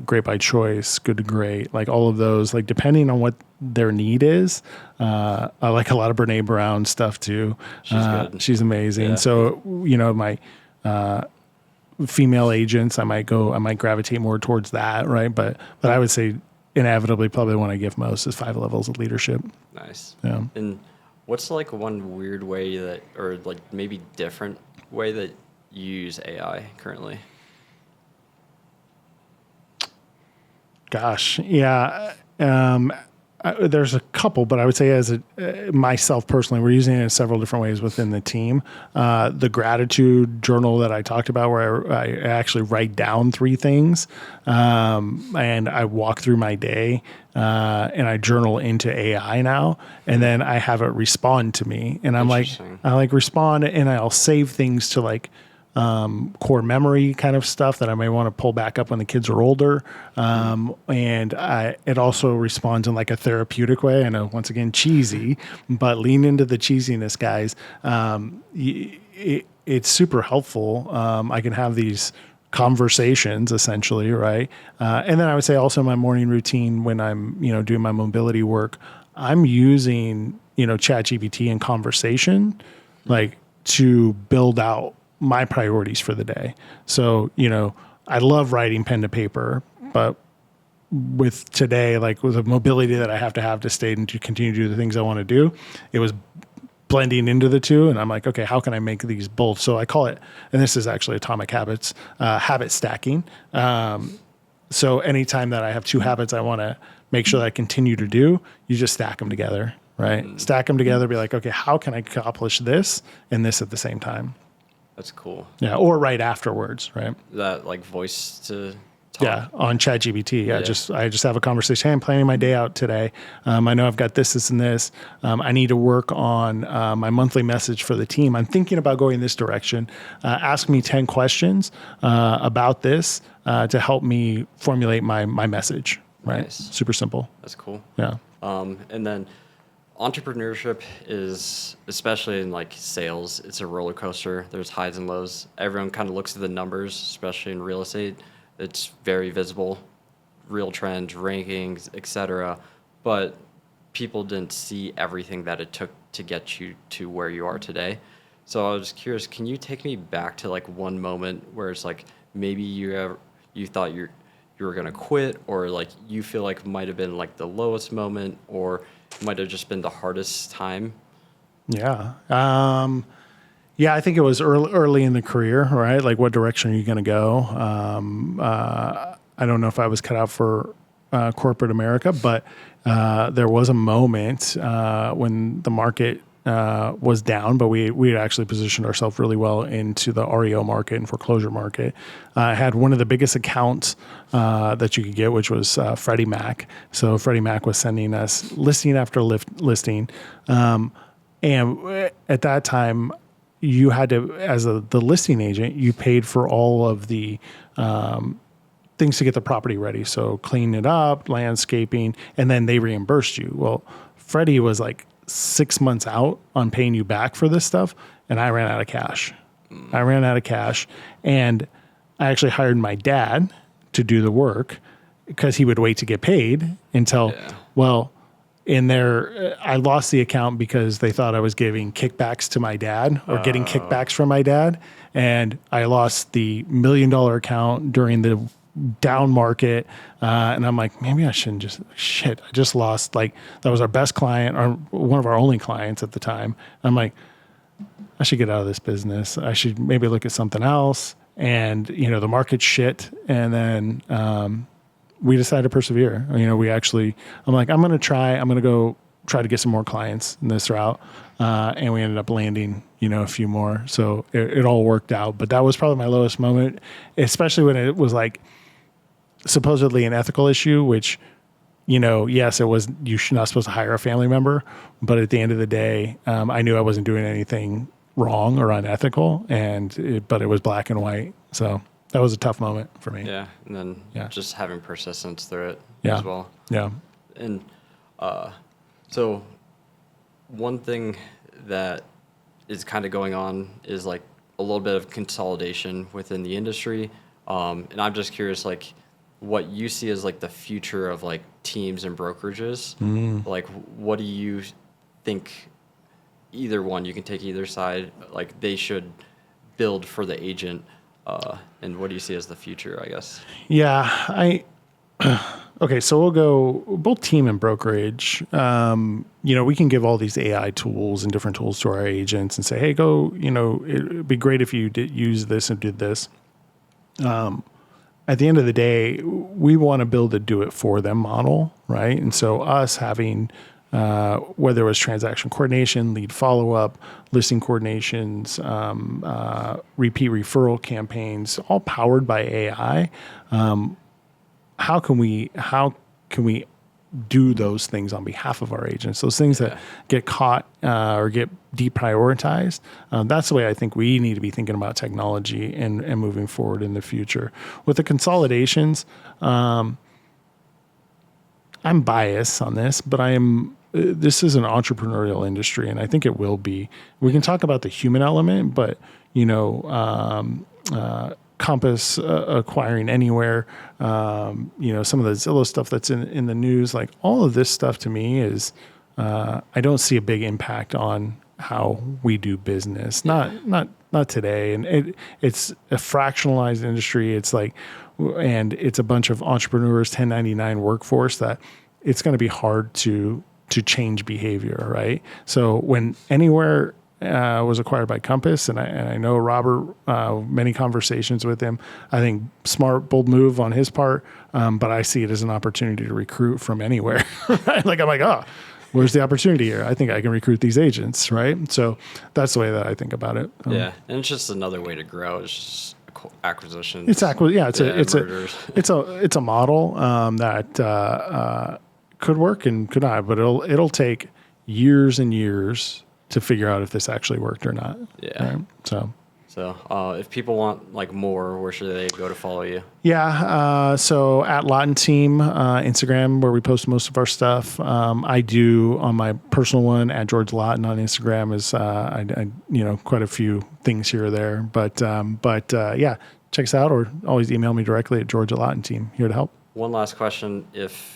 Great by choice, good to great, like all of those, like depending on what their need is. I like a lot of Brene Brown stuff too. She's good. She's amazing. Yeah. So, my female agents, I might gravitate more towards that, right? But I would say inevitably probably the one I give most is 5 levels of leadership. Nice. Yeah. And what's like one weird way that, or like maybe different way that you use AI currently? Gosh, yeah. There's a couple, but I would say as myself personally, we're using it in several different ways within the team. The gratitude journal that I talked about, where I actually write down 3 things, and I walk through my day, and I journal into AI now, and then I have it respond to me, and I'm like, I like respond, and I'll save things to like core memory kind of stuff that I may want to pull back up when the kids are older. And it also responds in like a therapeutic way. I know, once again, cheesy, but lean into the cheesiness, guys. It's super helpful. I can have these conversations essentially, right? And then I would say also my morning routine when I'm, doing my mobility work, I'm using, ChatGPT and conversation, like to build out my priorities for the day. So, I love writing pen to paper, but with today, like with the mobility that I have to stay and to continue to do the things I want to do, it was blending into the two. And I'm like, okay, how can I make these both? So I call it, and this is actually Atomic Habits, habit stacking. So anytime that I have 2 habits I want to make sure that I continue to do, you just stack them together, right? Stack them together, be like, okay, how can I accomplish this and this at the same time? That's cool. Yeah, or right afterwards, right? That like voice to talk. Yeah, on ChatGPT. I just have a conversation. Hey, I'm planning my day out today. I know I've got this, and this. I need to work on my monthly message for the team. I'm thinking about going this direction. Ask me 10 questions about this to help me formulate my message. Right. Nice. Super simple. That's cool. Yeah. And then entrepreneurship is, especially in like sales, it's a roller coaster. There's highs and lows. Everyone kind of looks at the numbers, especially in real estate. It's very visible, real trends, rankings, etc. But people didn't see everything that it took to get you to where you are today. So I was curious, can you take me back to like one moment where it's like maybe you thought you were gonna quit, or like you feel like might have been like the lowest moment, or might have just been the hardest time? Yeah. Yeah, I think it was early in the career, right? Like, what direction are you going to go? I don't know if I was cut out for corporate America, but there was a moment when the market was down, but we had actually positioned ourselves really well into the REO market and foreclosure market. I had one of the biggest accounts that you could get, which was Freddie Mac. So Freddie Mac was sending us listing after listing. And at that time, you had to, as the listing agent, you paid for all of the things to get the property ready. So clean it up, landscaping, and then they reimbursed you. Well, Freddie was like 6 months out on paying you back for this stuff, and I ran out of cash. And I actually hired my dad to do the work because he would wait to get paid until, in there, I lost the account because they thought I was giving kickbacks to my dad or getting kickbacks from my dad. And I lost the $1 million account during the down market. And I'm like, maybe I shouldn't I just lost, like, that was our best client, or one of our only clients at the time. I'm like, I should get out of this business. I should maybe look at something else. And, the market's shit. And then, we decided to persevere. I'm like, I'm going to go try to get some more clients in this route. And we ended up landing, a few more. So it all worked out, but that was probably my lowest moment, especially when it was like supposedly an ethical issue, which, yes, it was, you're not supposed to hire a family member, but at the end of the day, I knew I wasn't doing anything wrong or unethical, but it was black and white. So that was a tough moment for me. Yeah, and then Yeah. just having persistence through it Yeah. as well. Yeah. And so one thing that is kind of going on is like a little bit of consolidation within the industry. And I'm just curious, like, what you see as like the future of like teams and brokerages. Like, what do you think? Either one, you can take either side. Like, they should build for the agent. And what do you see as the future? I guess. Yeah. Okay, so we'll go both team and brokerage. We can give all these AI tools and different tools to our agents and say, hey, go, it'd be great if you did use this and did this. At the end of the day, we want to build a do it for them model, right? And so us having, whether it was transaction coordination, lead follow-up, listing coordinations, repeat referral campaigns, all powered by AI. How can we do those things on behalf of our agents? Those things that get caught or get deprioritized. That's the way I think we need to be thinking about technology and moving forward in the future. With the consolidations, I'm biased on this, but this is an entrepreneurial industry, and I think it will be. We can talk about the human element, but Compass acquiring Anywhere, some of the Zillow stuff that's in the news, like all of this stuff to me is, I don't see a big impact on how we do business. Not today. And it's a fractionalized industry. It's like, and it's a bunch of entrepreneurs, 1099 workforce that it's going to be hard to change behavior. Right. So when Anywhere was acquired by Compass, and I know Robert, many conversations with him. I think smart, bold move on his part, but I see it as an opportunity to recruit from anywhere. Right? Like I'm like, where's the opportunity here? I think I can recruit these agents, right? So that's the way that I think about it. And it's just another way to grow. It's just acquisitions. It's mergers. it's a model that could work and could not, but it'll take years and years to figure out if this actually worked or not. Yeah. Right? So if people want like more, where should they go to follow you? Yeah. So at Laughton Team, Instagram, where we post most of our stuff. I do on my personal one at George Laughton on Instagram is, quite a few things here or there, but yeah, check us out or always email me directly at George at Laughton Team, here to help. One last question. If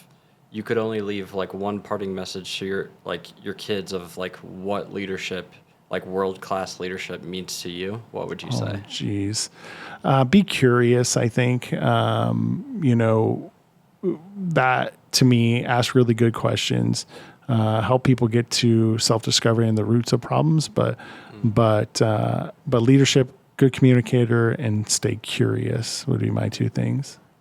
you could only leave like one parting message to your kids of like what leadership, like world-class leadership means to you, what would you say? Geez. Be curious, I think. That to me, ask really good questions, help people get to self-discovery and the roots of problems, but leadership, good communicator, and stay curious would be my two things.